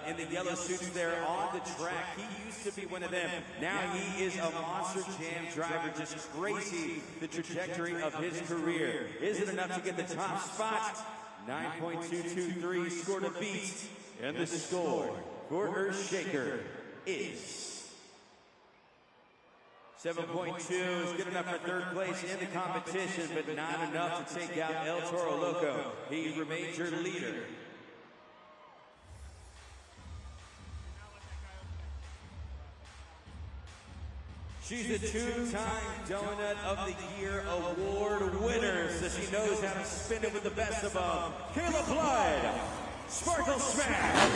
in the yellow suits there on the track. He used to be one of them. Now he is a Monster Jam driver, just crazy the trajectory of his career. Is it enough to get the top spot? 9.223 score to beat, and the score for Earthshaker is 7.2 is good enough for third place in the competition, but not enough to take out El Toro Loco. He remains your leader. She's a two-time Donut of the Year award winner, so she knows how to spin it with the best of them. Kayla Blood, Sparkle Smash.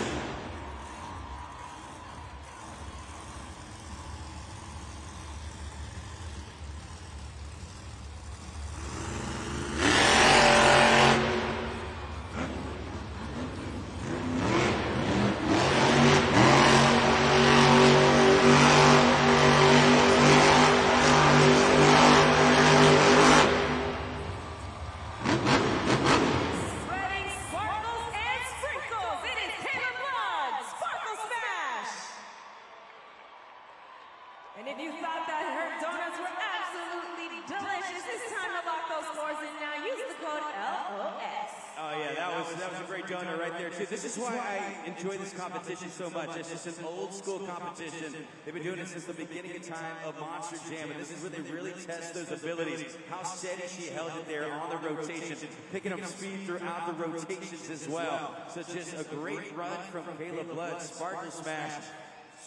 And if you thought that her donuts were absolutely delicious, it's time to lock those scores in now. Use the code LOS. Oh yeah, that was a great donut right there too. This is why I enjoy this competition so much. It's just an old school competition. They've been doing it since the beginning of time of Monster Jam, and this is where they really test those abilities. How steady she held it there on the rotations, picking up speed throughout the rotations as well. So just a great run from Kayla Blood. Sparkle Smash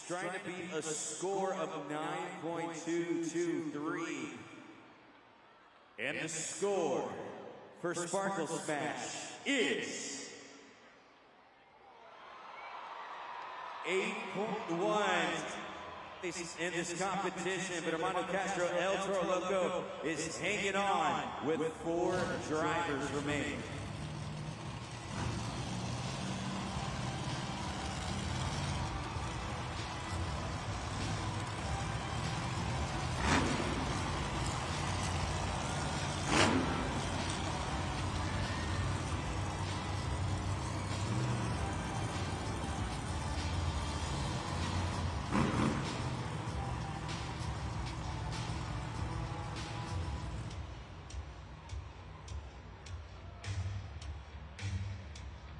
trying to beat a score of 9.223. And the score for Sparkle Smash is 8.1 in this competition, but Armando Castro, El Toro Loco, is hanging on with 4 drivers remaining.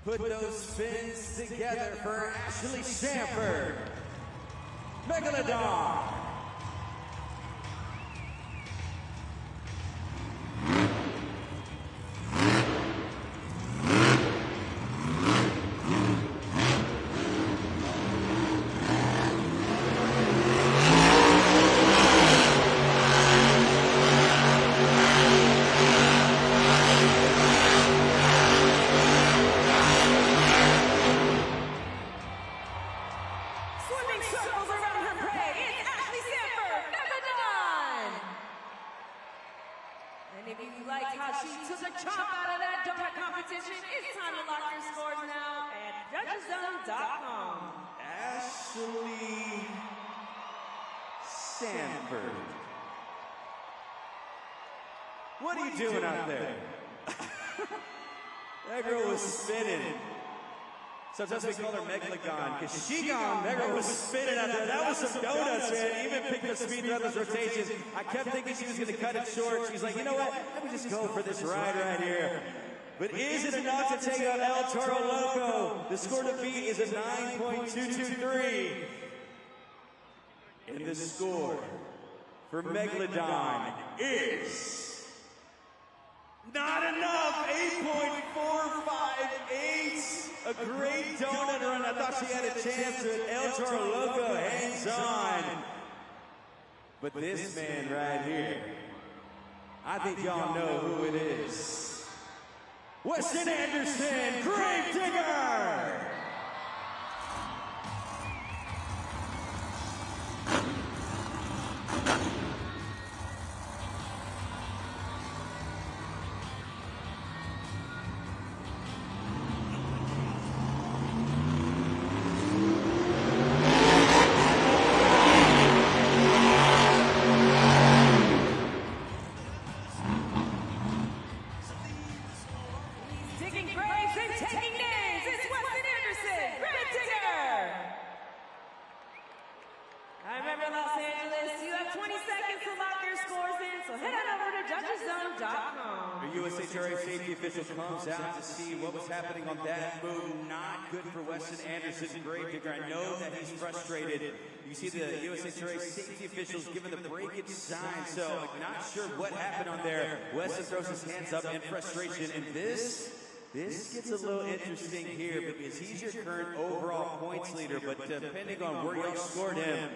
Put those spins together for Ashley Sanford, Megalodon. Swimming circles around her prey, it's Ashley Sanford, Megalodon! And if you liked how she took a chomp out of that donut competition, it's time to lock your scores now at judgeszone.com. Ashley Sanford. What are you doing out there? That girl was spinning. Sometimes we call her Megalodon, because she gone. Megalodon was spinning out there. That was some donuts, man. Even picked up speed throughout those rotations. I kept thinking she was going to cut it short. She's like, you know what? Let me just go for this ride right here. But is it enough to take out El Toro Loco? The score to beat is a 9.223. And the score for Megalodon is not enough. 8.458. A great donut run. I thought she had a chance, but El Toro Loco hangs on. But this man right here, I think y'all know who it is. Weston Anderson, Gravedigger! The USHRA safety official comes out to see what was happening on that move. Not good for Weston Anderson, Gravedigger. I know that he's frustrated. You see the USHRA safety officials giving the breakage sign, so not sure what happened on there. Weston throws his hands up in frustration, and this gets a little interesting here because he's your current overall points leader, but depending on where y'all scored him,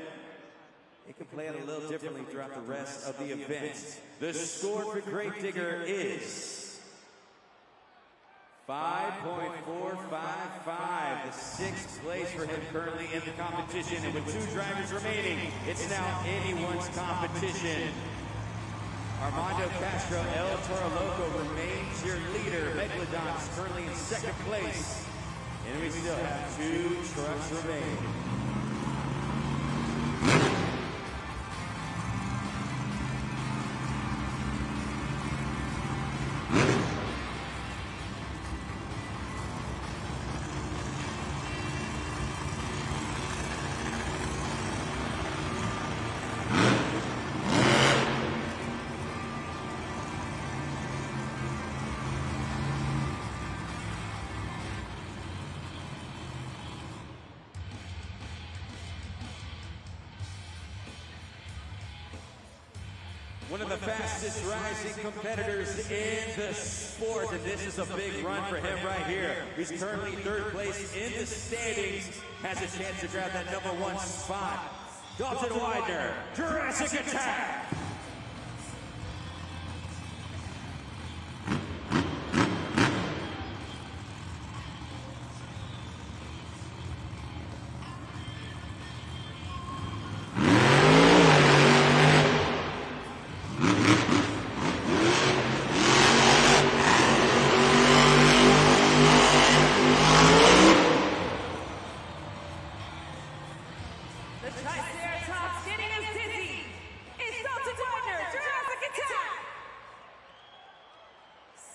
it can play out a little differently throughout the rest of the event. The score for Gravedigger is 5.455, the sixth place for him currently in the competition. And with 2 drivers remaining, it's now anyone's competition. Armando Castro, El Toro Loco remains your leader. Megalodon is currently in second place. And we still have 2 trucks remaining. One of the fastest rising competitors in the sport, and this is a big run for him right here. He's currently 3rd place in the standings, has a chance to grab that #1 spot. Dalton Widener, Jurassic Attack!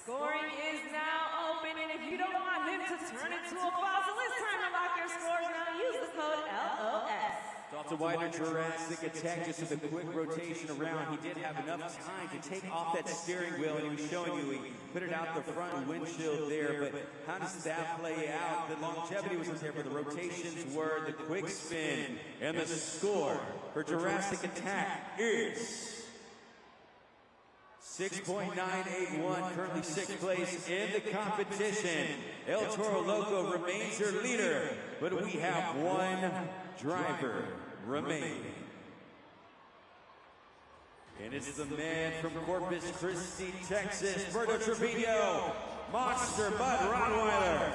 Scoring is now open, and if you don't want him to turn into a fossil, it's time to lock your scores now. Use the code LOS. Dalton Widener, Jurassic Attack, just with a quick rotation around. He did have enough time to take off that steering wheel, and he was showing you he put it out the front windshield there. But how does that play out? The longevity was there, but the rotations were the quick spin. And the score for Jurassic Attack is 6.981, currently 6th place in the competition. El Toro Loco remains your leader, but we have 1 driver remaining. And it's the man from Corpus Christi, Texas, Berto Trevino, Monster Mud Rottweiler.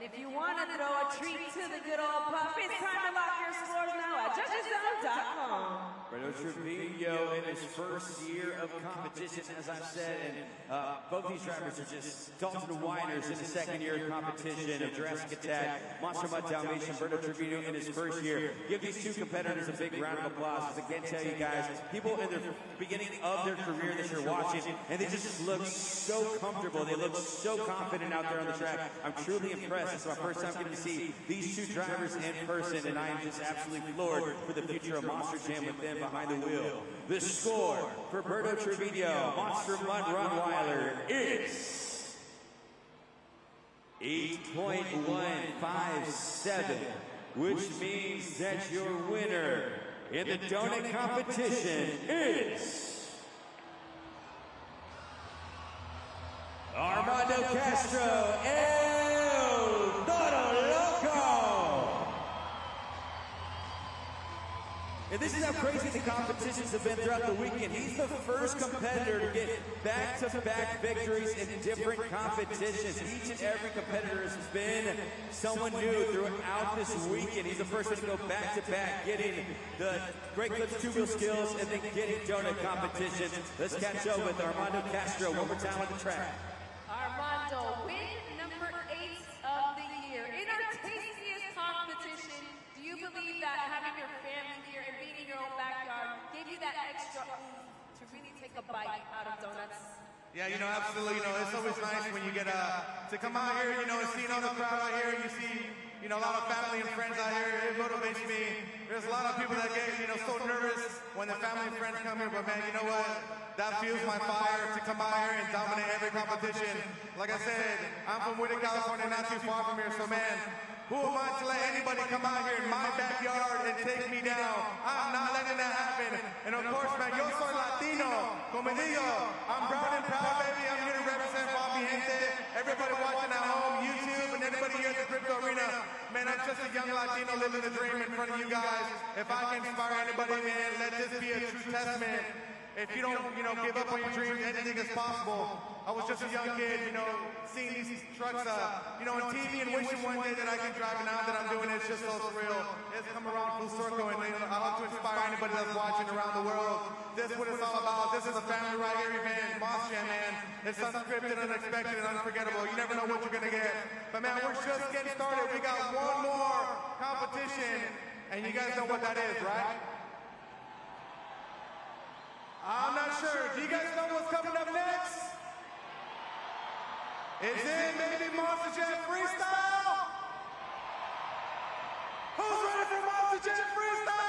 If you want to throw a treat to the good old pup, it's time to lock your scores now at judgeszone.com. Berto Trevino in his first year of competition, as I've said, and both these drivers are just Dalton Widener's in his second year of competition of Jurassic Attack, Monster Mud Dalmatian, Berto Trevino in his first year. Give these 2 competitors a big round of applause. As I can tell you guys, people in the beginning of their career that you're watching, and they just look so comfortable. They look so confident out there on the track. I'm truly impressed. It's my first time getting to see these 2 drivers in person, and I am just absolutely floored for the future of Monster Jam with them behind the wheel. The score for Berto Trevino, Monster Mud Rottweiler, is 8.157, which means that your winner in the donut competition is Armando Castro, El Toro Loco. And this is how crazy the competition competitions have been throughout the weekend. He's the first competitor to get back-to-back victories in different competitions. Each and every competitor has been someone new throughout this weekend. He's the first one to go back-to-back, getting the Great Clips two-wheel skills and then getting donut competitions. Let's catch up with Armando Castro one more time on the track. Armando, win number 8 of the year. In our tastiest competition, do you believe that having your family here and being in your own backyard gave you that extra oomph to really take a bite out of donuts? Yeah, absolutely. It's always nice when you get to come out here, and seeing all the crowd out here, and you see, a lot of family and friends out here. It motivates me. There's a lot of people that get, so nervous when the family and friends come here, but man, you know what? That fuels my fire to come out here and dominate every competition. Like I said, I'm from Whittier, California, not too far from here, so man, who am I to let anybody come out here in my backyard and take me down? I'm not letting that happen. And of course, man, yo soy Latino. Como digo, I'm proud and proud, baby. I'm here to represent Bobby Gente. Everybody watching at home, YouTube, and everybody here at the Crypto Arena. Man, I'm just a young Latino living the dream in front of you guys. If I can inspire anybody, man, let this be a true testament. If you don't, give up on your dreams, anything is possible. I was just a young kid, seeing these trucks, on TV and wishing one day that I can drive, and now that I'm doing it, it's just so surreal. It's come around full circle, and I hope to inspire anybody that's watching around the world. This is what it's all about. This is a family right here event, Monster Jam, man. It's unscripted, unexpected, and unforgettable. You never know what you're gonna get. But man, we're just getting started. We got one more competition, and you guys know what that is, right? I'm not sure. Do you guys know what's coming up next? Is it maybe Monster Jam Freestyle? Who's ready for Monster Jam Freestyle?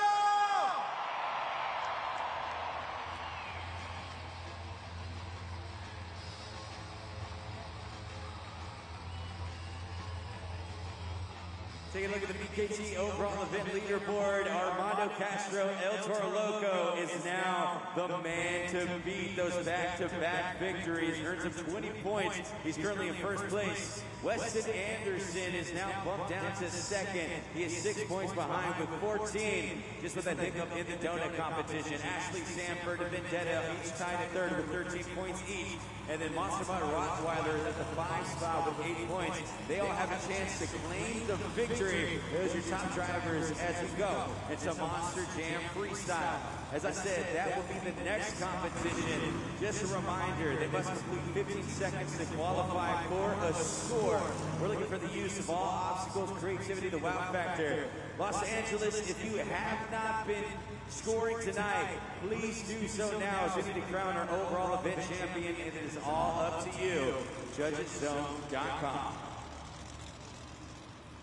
Take a look at the BKT overall event leaderboard. Armando Castro, El Toro Loco, is now the man to beat those back-to-back victories. Earns him 20 points. He's currently in first place. Weston Anderson is now bumped down to second. He is 6 points behind with 14. Just with that hiccup in the donut competition. Ashley Sanford and Vendetta each tied at third with 13 points each. And then Monster Bot Rottweiler is at the 5 spot with 8 points. They all have a chance to claim the victory. Those are your top drivers as we go into Monster Jam Freestyle. As I said, that will be the next competition. Just a reminder, they must complete 15 seconds to qualify for a score. We're looking for the use of all obstacles, creativity, the wow factor. Los Angeles, if you have not been scoring tonight, please do so now as we need to crown our overall event champion, and it is all up to you. JudgesZone.com.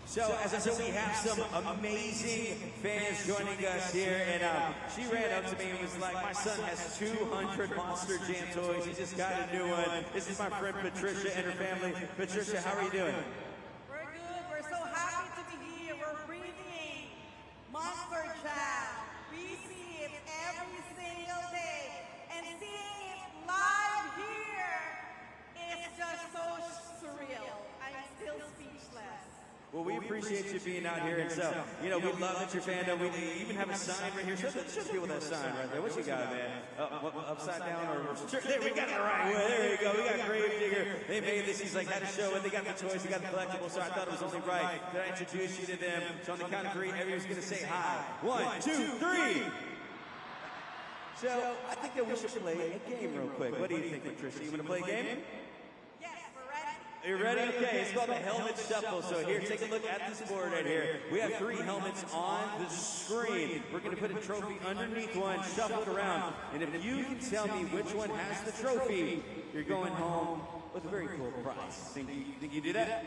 So, as I said, we have some amazing fans joining us here, and she ran up to me and was like, my son has 200 Monster Jam toys. He just got a new one. This is my friend Patricia and her family. Patricia, how are you doing? We're good. We're so happy to be here. We're breathing Monster Jam. We see it every single day, and seeing it live here is just so surreal. I'm still speechless. Well, we appreciate you being out here, and so, we love that you're fandom. We even have a sign right here. Show people that sign right there. What you got, man? Upside down or there? We got it the right way. There you go. We got Gravedigger. They made this. He's like, had to show it. They got the toys. They got the collectibles. So I thought it was only right that I introduce you to them. So on the count of 3, everyone's going to say hi. 1, 2, 3. So I think that we should play a game real quick. What do you think, Patricia? You want to play a game? Are you ready? Okay, it's called the Helmet Shuffle. So here, take a look at this board right here. We have 3 helmets on the screen. We're going to put a trophy underneath one, shuffle it around. And if you can tell me which one has the trophy, you're going home with a very cool prize. Think you do that?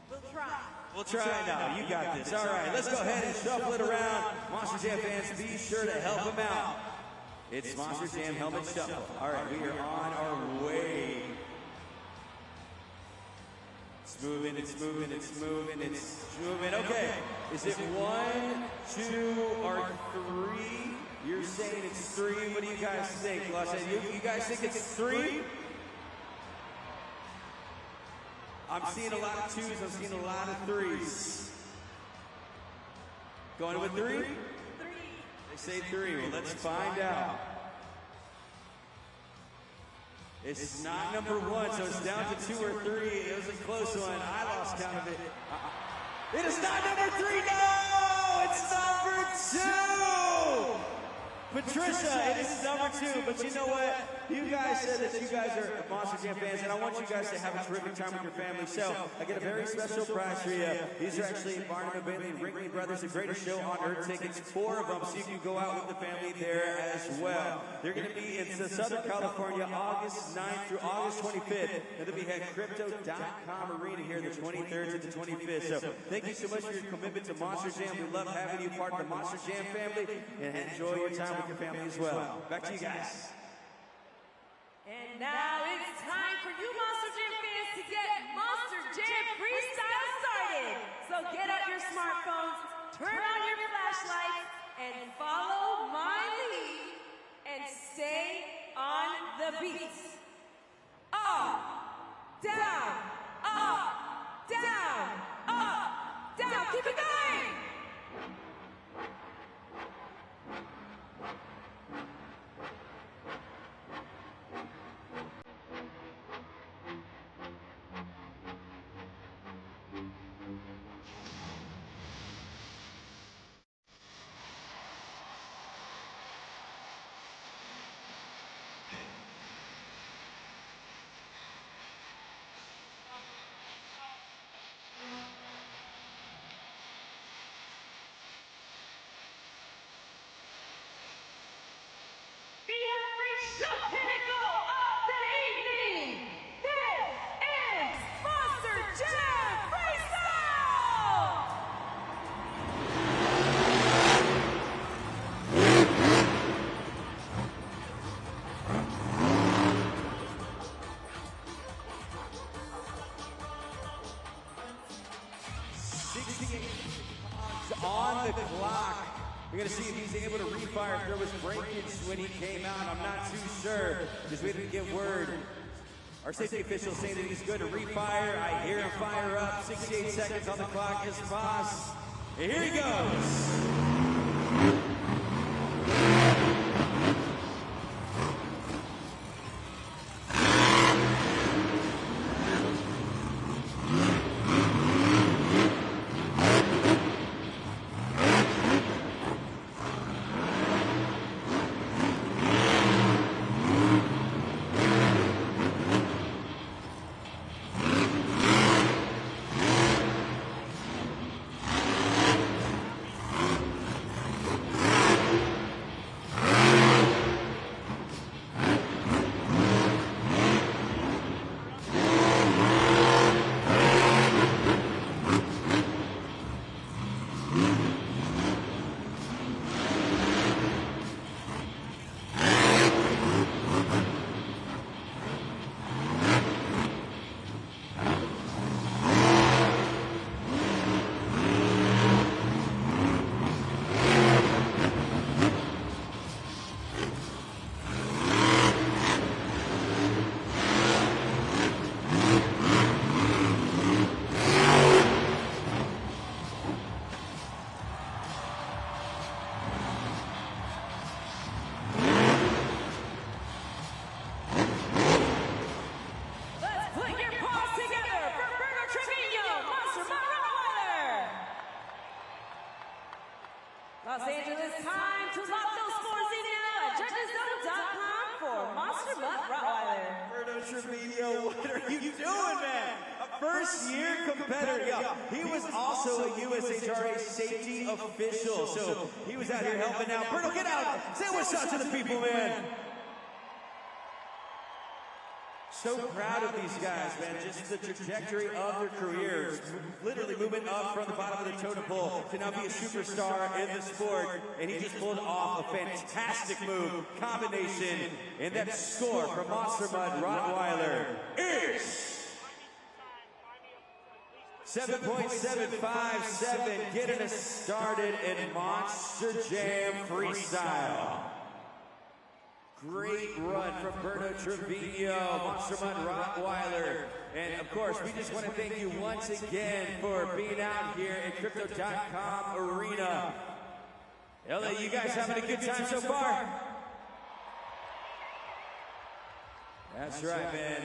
We'll try. We'll try it now. You got this. All right, let's go ahead and shuffle it around. Monster Jam fans, be sure to help them out. It's Monster Jam Helmet Shuffle. All right, we are on our way. It's moving, it's moving, it's moving, it's moving. Okay, is it 1, 2, or 3? You're saying it's 3. What do you guys think? You guys think it's 3? I'm seeing a lot of 2s. I'm seeing a lot of 3s. Going with 3? 3. They say 3. Well, let's find out. It's not number 1, so it's down to 2 or 3. It was a close one. I lost count of it. It is not number 3. No! It's number 2! Patricia, it is number 2, but you know what? You guys said that you guys are Monster Jam fans, and I want you guys to have a terrific time with your family. So I get a very special prize for you. These are actually Barnum and Bailey and Ringley Brothers, the greatest show on earth tickets, 4 of them, so you can go out with the family there as well. They're going to be in Southern California, August 9th through August 25th, and they'll be at Crypto.com Arena here the 23rd to the 25th. So thank you so much for your commitment to Monster Jam. We love having you part of the Monster Jam family, and enjoy your time with your family as well. Back to you guys. And now it's time for you Monster Jam fans to get Monster Jam Freestyle started. So get out your smartphones, turn on your flashlights, and follow my lead and stay on the beat. Up, down, up, down, up, down. Keep it going. The pinnacle of the evening. This is Monster Jam Freestyle! 68 on the clock. We're going to see if he's able to refire, if there was breakage when he came out. I'm not too sure, because we didn't get word. Our safety officials saying that he's good to refire. I hear him fire up. 68 seconds on the clock. His boss. And here he goes. Los Angeles, time to lock those scores in now at judgeszone.com for Monster Mutt Rottweiler. Roberto Trevino, what are you doing, man? A first-year competitor. Yeah, he was also a USHRA safety official, so he was out here helping out. Berto, get out. Say what's up to the people, man. So proud of these guys, man. Just the trajectory of their careers. Literally moving up from the bottom of the totem pole to now be a superstar in the sport. And he just pulled off a fantastic move, combination. And that score from Monster Mutt Rottweiler is 7.757, getting us started in Monster Jam Freestyle. Great run from Berto Trevino, Monster Mutt Rottweiler. And of course, we just want to thank you once again for being out here at Crypto.com Arena. LA, you guys having a good time so far? That's right, man.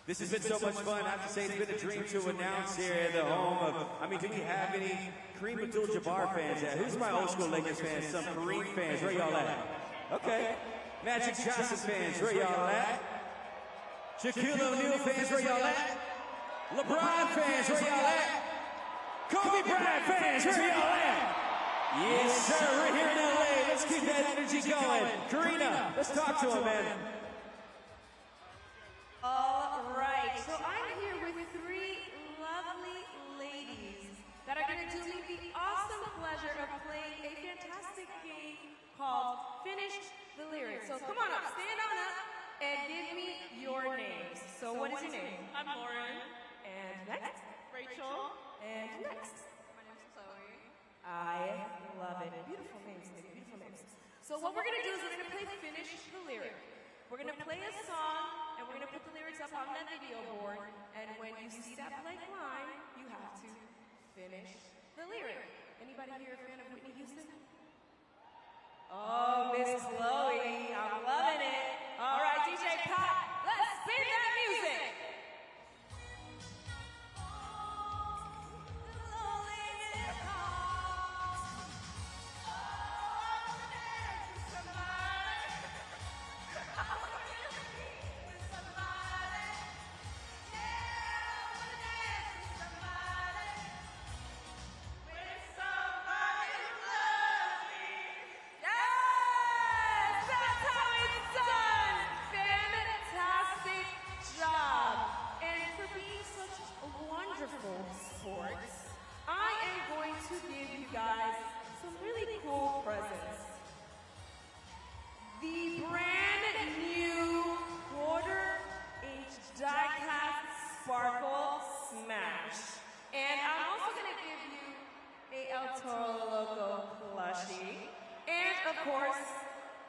This has been so much fun. I have to say, it's been a dream to announce here at the home of, I mean, do we have any Kareem Abdul-Jabbar fans at? Who's my old school Lakers fans? Some Kareem fans. Where y'all at? Okay. Magic Johnson fans. Where y'all at? Shaquille O'Neal fans. Where y'all at? LeBron fans. Where y'all at? Kobe Bryant fans. Where y'all at? Yes, sir. We're here in LA. Let's keep that energy going. Karina, let's talk to him, man. All right, so I'm here with three lovely ladies that are going to do me the awesome pleasure of playing a fantastic game called Finish the Lyrics. So come on up, stand on up, and give me your names. So what is your name? I'm Lauren. And next? Rachel. And next? My name's Chloe. I love it. Beautiful names, baby, beautiful names. So what we're going to do is we're going to play Finish the Lyric. We're going to play a song, and we're going to put the lyrics up on that video board, and when you see that blank line, you have to finish the lyric. Anybody here a fan of Whitney Houston? Oh, Miss Chloe, I'm loving it. All right, DJ Pop, let's spin that music. I am going to give you guys some really cool presents. The brand new quarter-inch die-cast Sparkle Smash. And I'm also going to give you a El Toro Loco plushie. And, of course,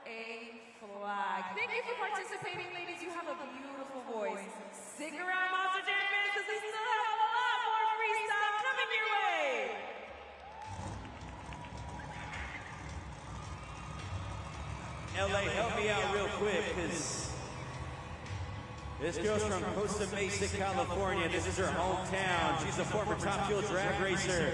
a flag. Thank you for participating, ladies. You have a beautiful voice. Stick around, Monster Jam fans, because we still have a lot more freestyle coming your way. LA, help me out real quick, because this girl's from Costa Mesa, California. This is her hometown. She's a former Top Fuel drag racer.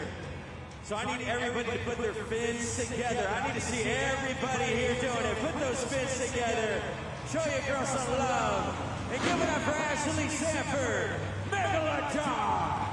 So I need everybody to put their fins together. I need to see everybody here doing it. Put those fins together. Show your girl some love. And give it up for Ashley Sanford, Megalodon.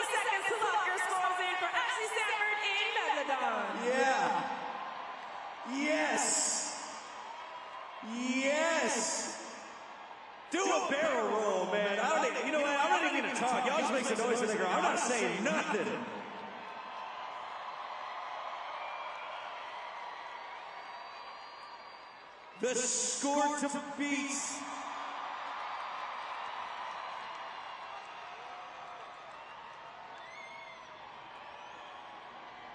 seconds to lock your scores in for Ashley Sanford in Megalodon. Yeah. Yes. Yes. Do a barrel roll, man. I don't even, you know what? I'm not even going to talk. Y'all just make some noise in the ground. I'm not saying nothing. The score to beat.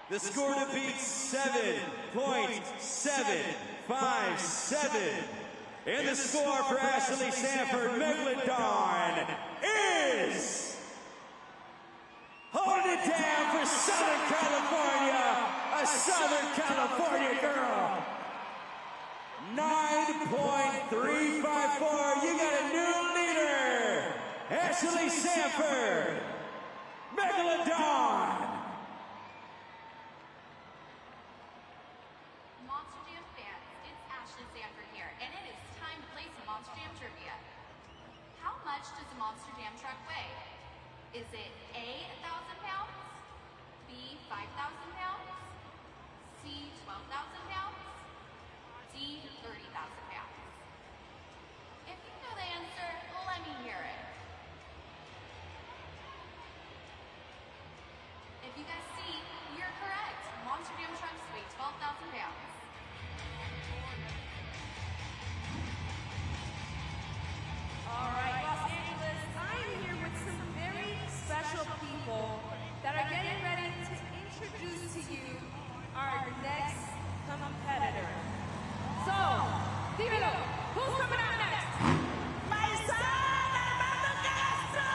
The score to beat 7.757. And the score for Ashley Sanford Megalodon is holding it down for Southern California, a Southern California girl. 9.354. You got a new leader, Ashley Sanford Megalodon. Monster Jam fans, it's Ashley Sanford here, and it is time to play some Monster Jam trivia. How much does a Monster Jam truck weigh? Is it A, 1,000 pounds, B, 5,000 pounds, C, 12,000 pounds, D, 30,000 pounds? If you know the answer, let me hear it. If you guys see, you're correct. Monster Jam trucks weigh 12,000 pounds. All right, Los Angeles, I am here with some very special people that are getting ready to introduce to you our next competitor. So, dímelo, who's coming out next? My son, Armando Castro!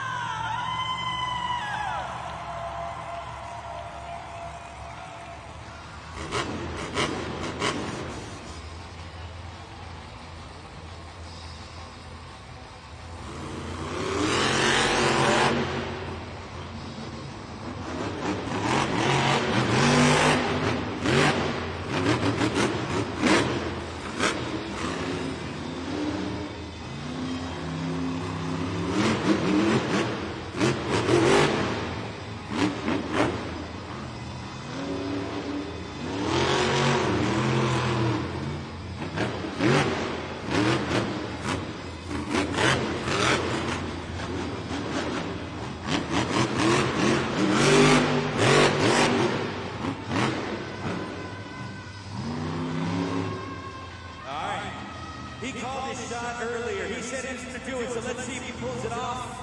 He called his shot earlier. He said he was going to do it, so let's see if he pulls it off.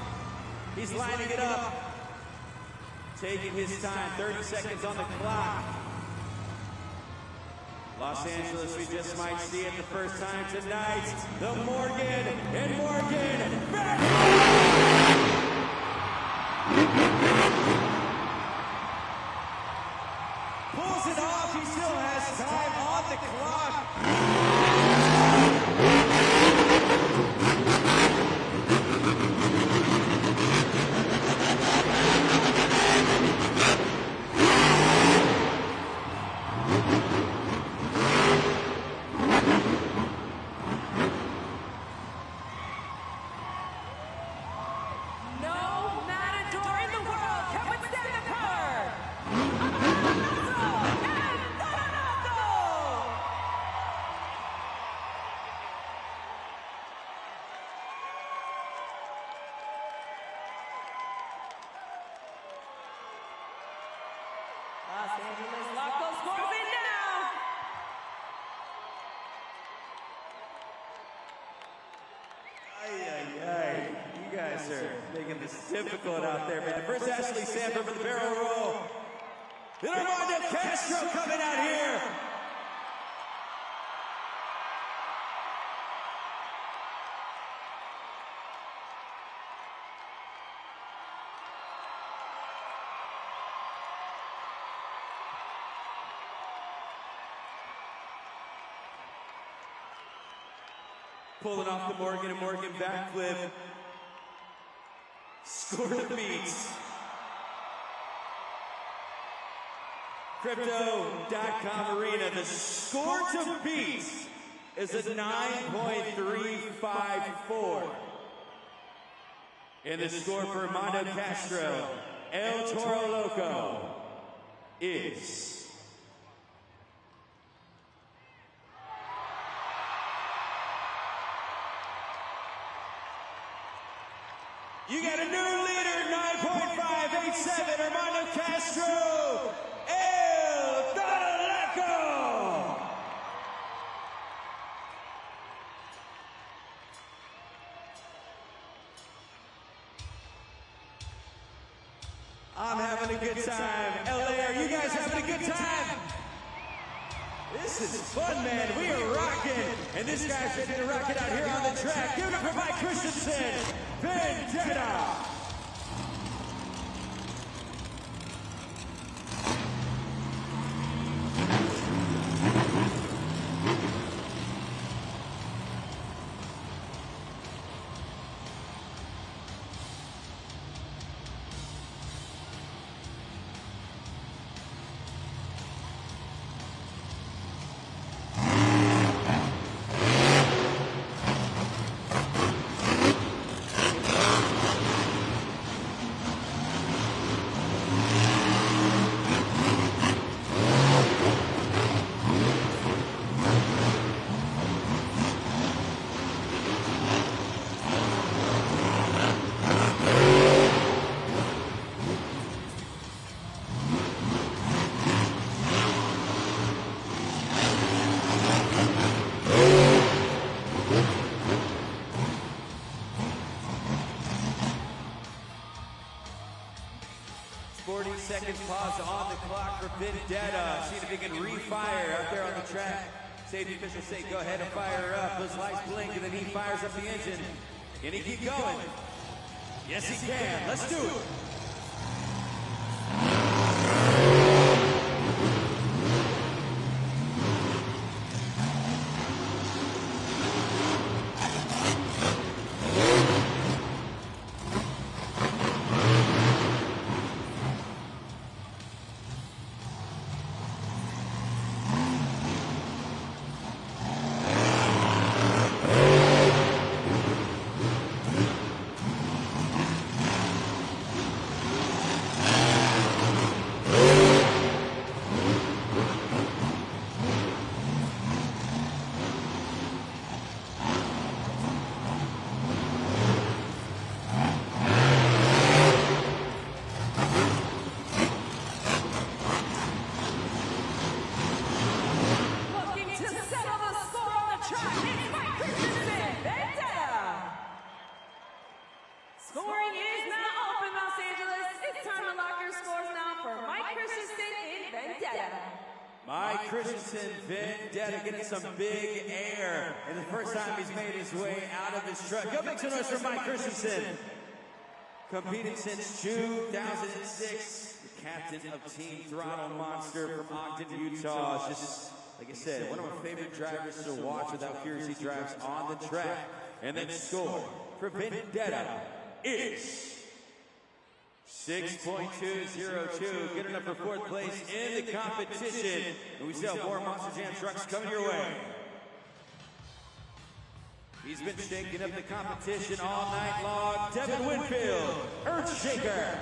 He's lining it up. Taking his time, 30 seconds on the clock. Los Angeles, we just might see it the first time tonight. The Morgan and Morgan back. Pulls it off. He still has time on the clock. Los Angeles, lock those scores in now. You guys are making this difficult out there, man. First, Ashley Sanford for the barrel roll. Then Armando Castro coming out here. Pulling off the Morgan and Morgan backflip. Score to beat. Crypto.com Arena. The score to beat is a 9.354. And the score for Armando Castro El Toro Loco is... You got a new leader, 9.587, Armando Castro, El Toro Loco. I'm having a good time. LA, are you guys having a good time? This is fun, man. We are rocking. And this guy's ready to rock it out here on the track. Give it up for Mike Christensen, Vendetta. Seconds pause on the clock for Vendetta. See if he can refire out there on the track. Safety officials say go ahead and fire her up. Those lights blink and then he fires up the engine. Can he keep going? Yes, he can. Let's do it. Vendetta getting some big air. And the first time he's made his way out of his truck. Go make some noise for Mike Christensen. Competing since 2006. The captain of Team Throttle Monster from Ogden, Utah. It's just, like I said, one of my favorite drivers to watch with how furious he drives on the track. And then score for Vendetta is 6.202, good enough for fourth place in the competition. And we still have more Monster Jam trucks coming your way. He's been shaking up the competition all night long. Devin Winfield, Earthshaker.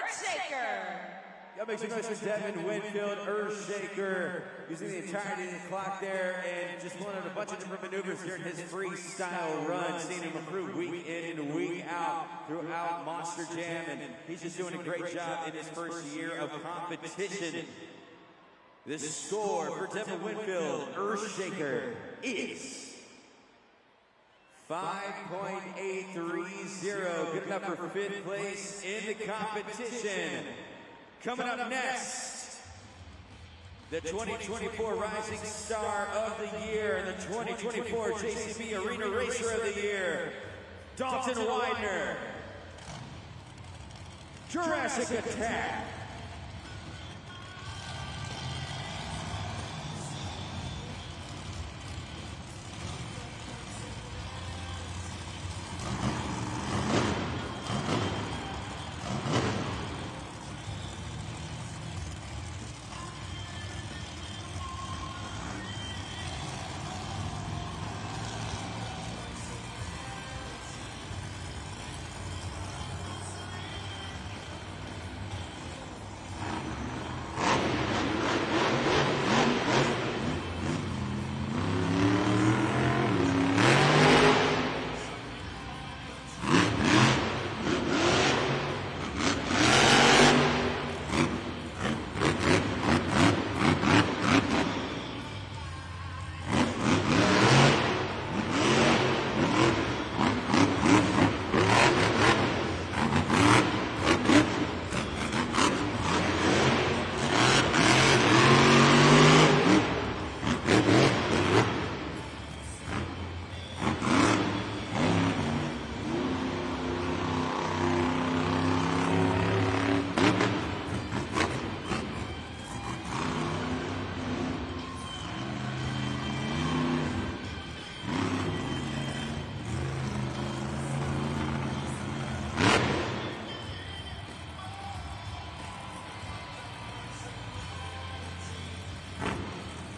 Earthshaker. Y'all make some noise for Devin Winfield, Earthshaker, using the entirety of the clock there and just pulling out a bunch of different maneuvers here in his freestyle run, seeing him improve week in and week out throughout Monster Jam, and he's just doing a great job in his first year of competition. This score for Devin Winfield, Earthshaker, is 5.830, good enough for 5th place in the competition. Coming up next, the 2024 Rising Star of the Year and the 2024 JCB Arena Racer of the Year, Dalton Widener, Jurassic Attack.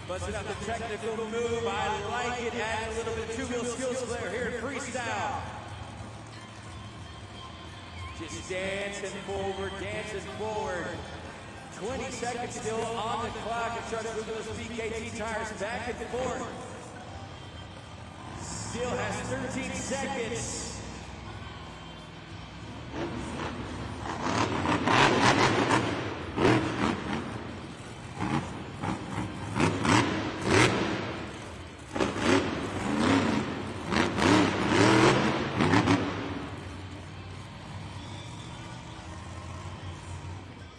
Busting out the technical move. I like it. Adding a little bit of two-wheel skills player here in freestyle. Just dancing forward, 20 seconds still on the clock and trying to move those BKT tires back and forth. Still has 13 seconds.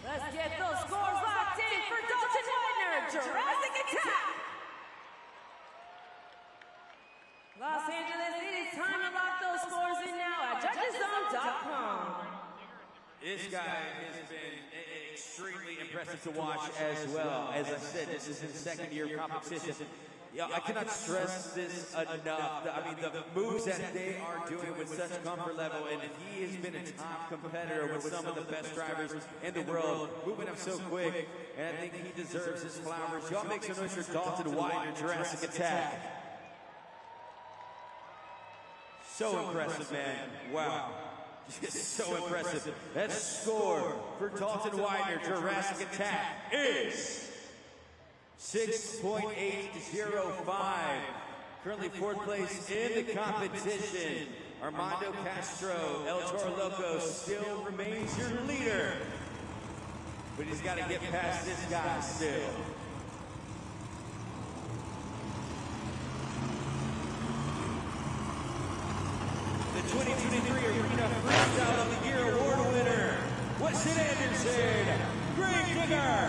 Let's get those scores locked in for Dalton Widener, Jurassic Attack. Los Angeles, it is time to lock those scores in now at judgeszone.com. This guy has been extremely impressive to watch as well. As I said, this is his second year of competition. Yeah, I cannot stress this enough. I mean, the moves that they are doing with such comfort level, and he has been a top competitor with some of the best drivers in the world, moving up so quick, and I think he deserves his flowers. Y'all make some noise for Dalton Widener, Jurassic Attack. So impressive, man. Wow. Just so impressive. That score for Dalton Widener, Jurassic Attack, is 6.805. Currently 4th place in the competition. Armando Castro, El Toro Loco, still remains your leader. But he's got to get past this guy still. The 2023 Arena Freestyle of the Year Award winner, Weston Anderson, Greg Digger.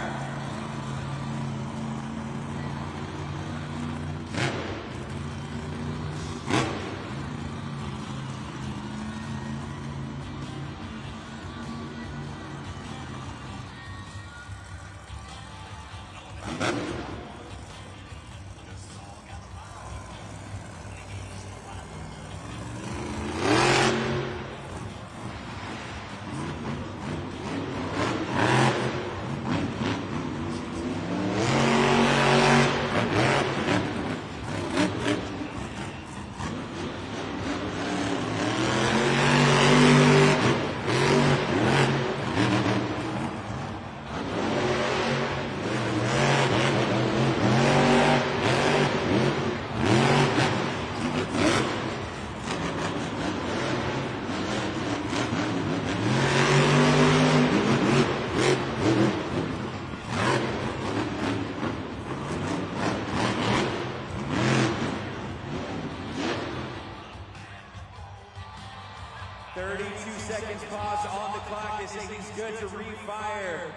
saying he's good to refire.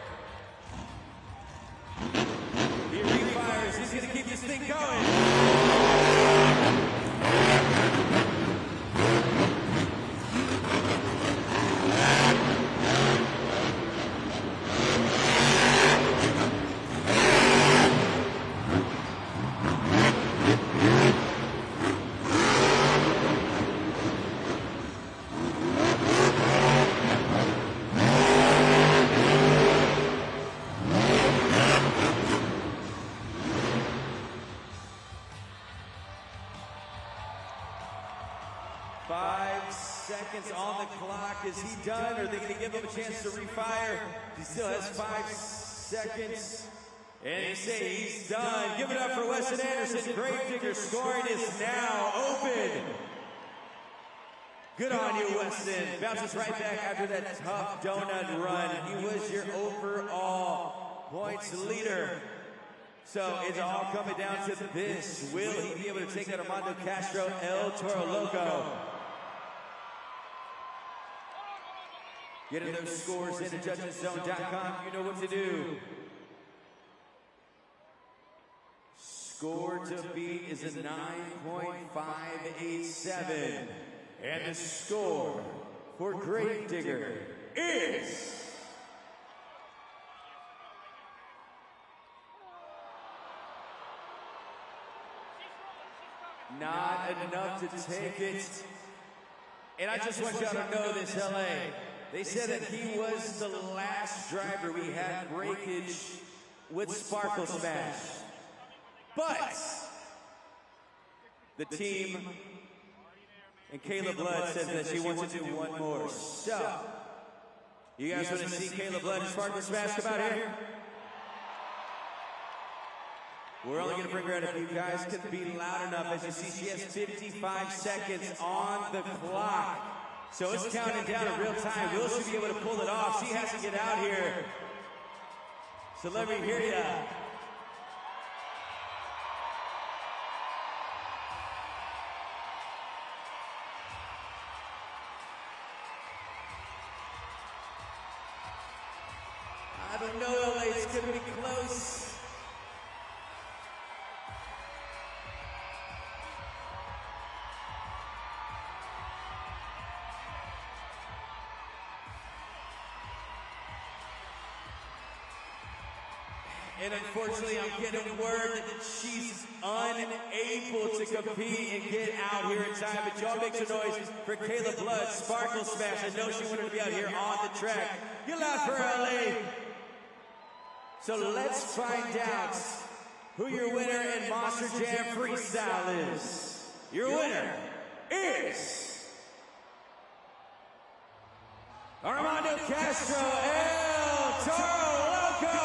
He refires. He's going to keep this thing going. Seconds on the clock. Is he done? Or are they going to give him a chance to refire? He still has 5 seconds. And they say he's done. Give it up for Weston Anderson. Gravedigger scoring is now open. Good on you, Weston. Bounces right back after that tough donut run. He was your overall points leader. So it's all coming down to this. Will he be able to take out Armando Castro, El Toro Loco? Getting those scores into judgeszone.com. You know what to do. Score to beat is a 9.587. And the score for Gravedigger is... not enough to take it. And I just want y'all to know this, LA. They said that he was the last driver we had breakage with Sparkle Smash. But the team and Kayla Blood says that she wants to do one more. So, you guys want to see Kayla Blood and Sparkle Smash come out here? We're only going to bring her in if you guys can be loud enough. As you see, she has 55 seconds on the clock. So it's counting down in real time. Will she be able to pull it off? She has to get out here. So let me hear ya. I don't know, LA. It's going to be close. And unfortunately, I'm getting word that she's unable to compete and get out here in time. But y'all make some noise for Kayla Blood, Sparkle Smash. I know she wanted to be out here on the track. Get loud for LA. So let's find out who your winner in Monster Jam Freestyle is. Your winner is Armando Castro, El Toro Loco.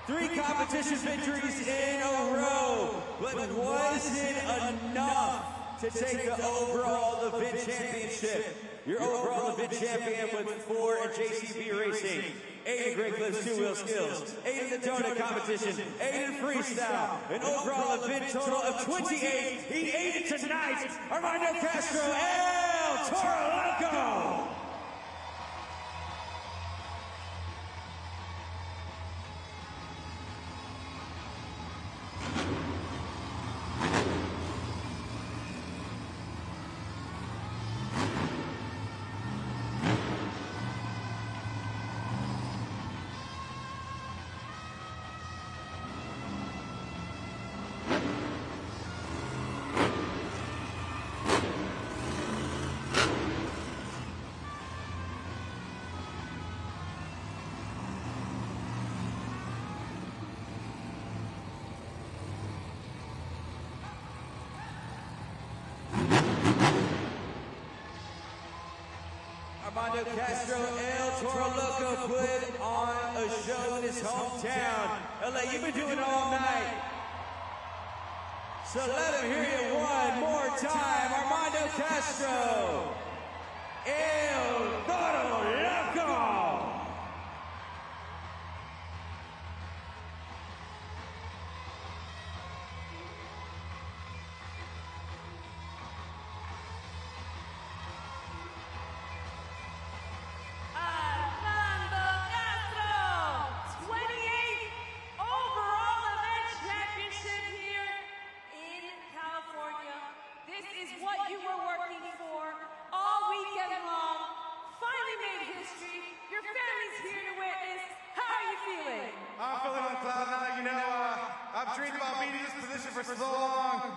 3 competition victories in a row, but wasn't enough to take the overall event championship. Your overall event champion with 4 at JCB Racing, 8 in Great Clips 2-wheel skills, 8 in the donut competition, 8 in freestyle, an overall event total of 28. He ate it tonight. Armando Castro, El Toro Loco. Armando Castro, El Toro Loco put on a show in his hometown. LA, you've been doing it all night. So let him hear you one more time. Armando Castro, El Toro Loco. for so long.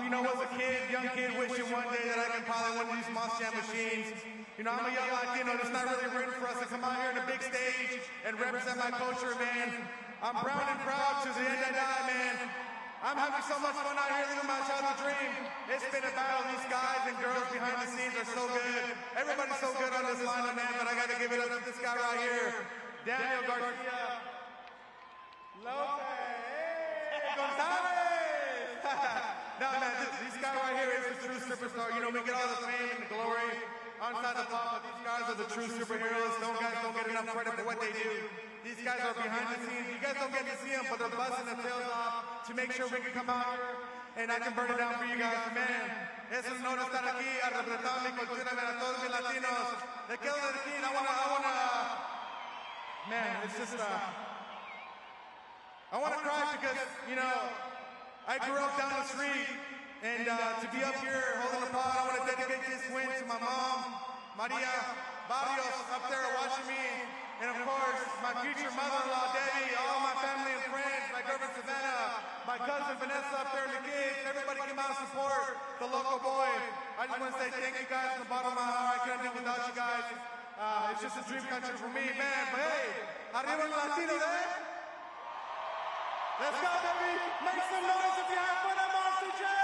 You know, as a kid, young kid, wishing one day that I can pilot one of these Monster Jam machines. You know, I'm a young Latino. It's not really written for us to come out here on a big stage and represent my culture, man. I'm proud and proud to the end I die, man. I'm having so much fun out here living my childhood dream. It's been a battle. These guys and girls behind the scenes are so good. Everybody's so good on this lineup, man, but I got to give it up to this guy right here, Daniel Garcia Lopez Gonzalez. No, man, this guy right here is the true superstar. You know, we get all the fame and the glory outside the pop, but these guys are the true superheroes. Guys don't get enough credit for what they do. These guys are behind the scenes. You guys don't get to see them, but they're busting their tails off to make sure we can come out here and I can burn it down for you guys. Man, es un honor estar aquí a representar mi cultura, man, a todos mis latinos. Le quiero decir, I wanna, man, it's just, I wanna cry because, you know, I grew up down the street, and to be up here holding the pot, I want to dedicate this win to my mom, Maria Barrios, up there watching me, and of course, my future mother-in-law, Debbie, all my family and friends, my girlfriend Savannah, my cousin Vanessa up there, and the kids, everybody came out to support the local boy. I just want to say thank you guys from the bottom of my heart. I couldn't do it without you guys. It's just a dream country for me, man. But hey, arriba el Latino, eh? Let's go, baby! Make some noise if you have fun at Monster Jam!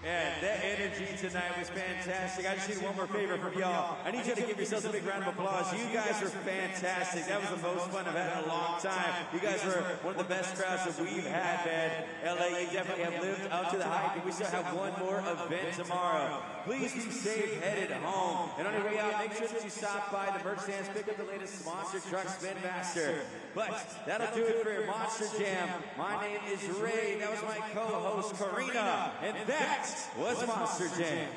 And that energy tonight was fantastic. I just need one more favor from y'all. I need you to give yourselves a big round of applause. You guys are fantastic. That was the most fun I've had in a long time. You guys were one of the best crowds that we've had, man. LA, you definitely have lived up to the hype, and we still have one more event tomorrow. Please be safe, headed home. And on your way out, make sure that you stop by the merch stands, pick up the latest Monster Truck Spin Master. But that'll do it for Monster Jam. My name is Ray. That was my co-host, Karina. And that was Monster Jam.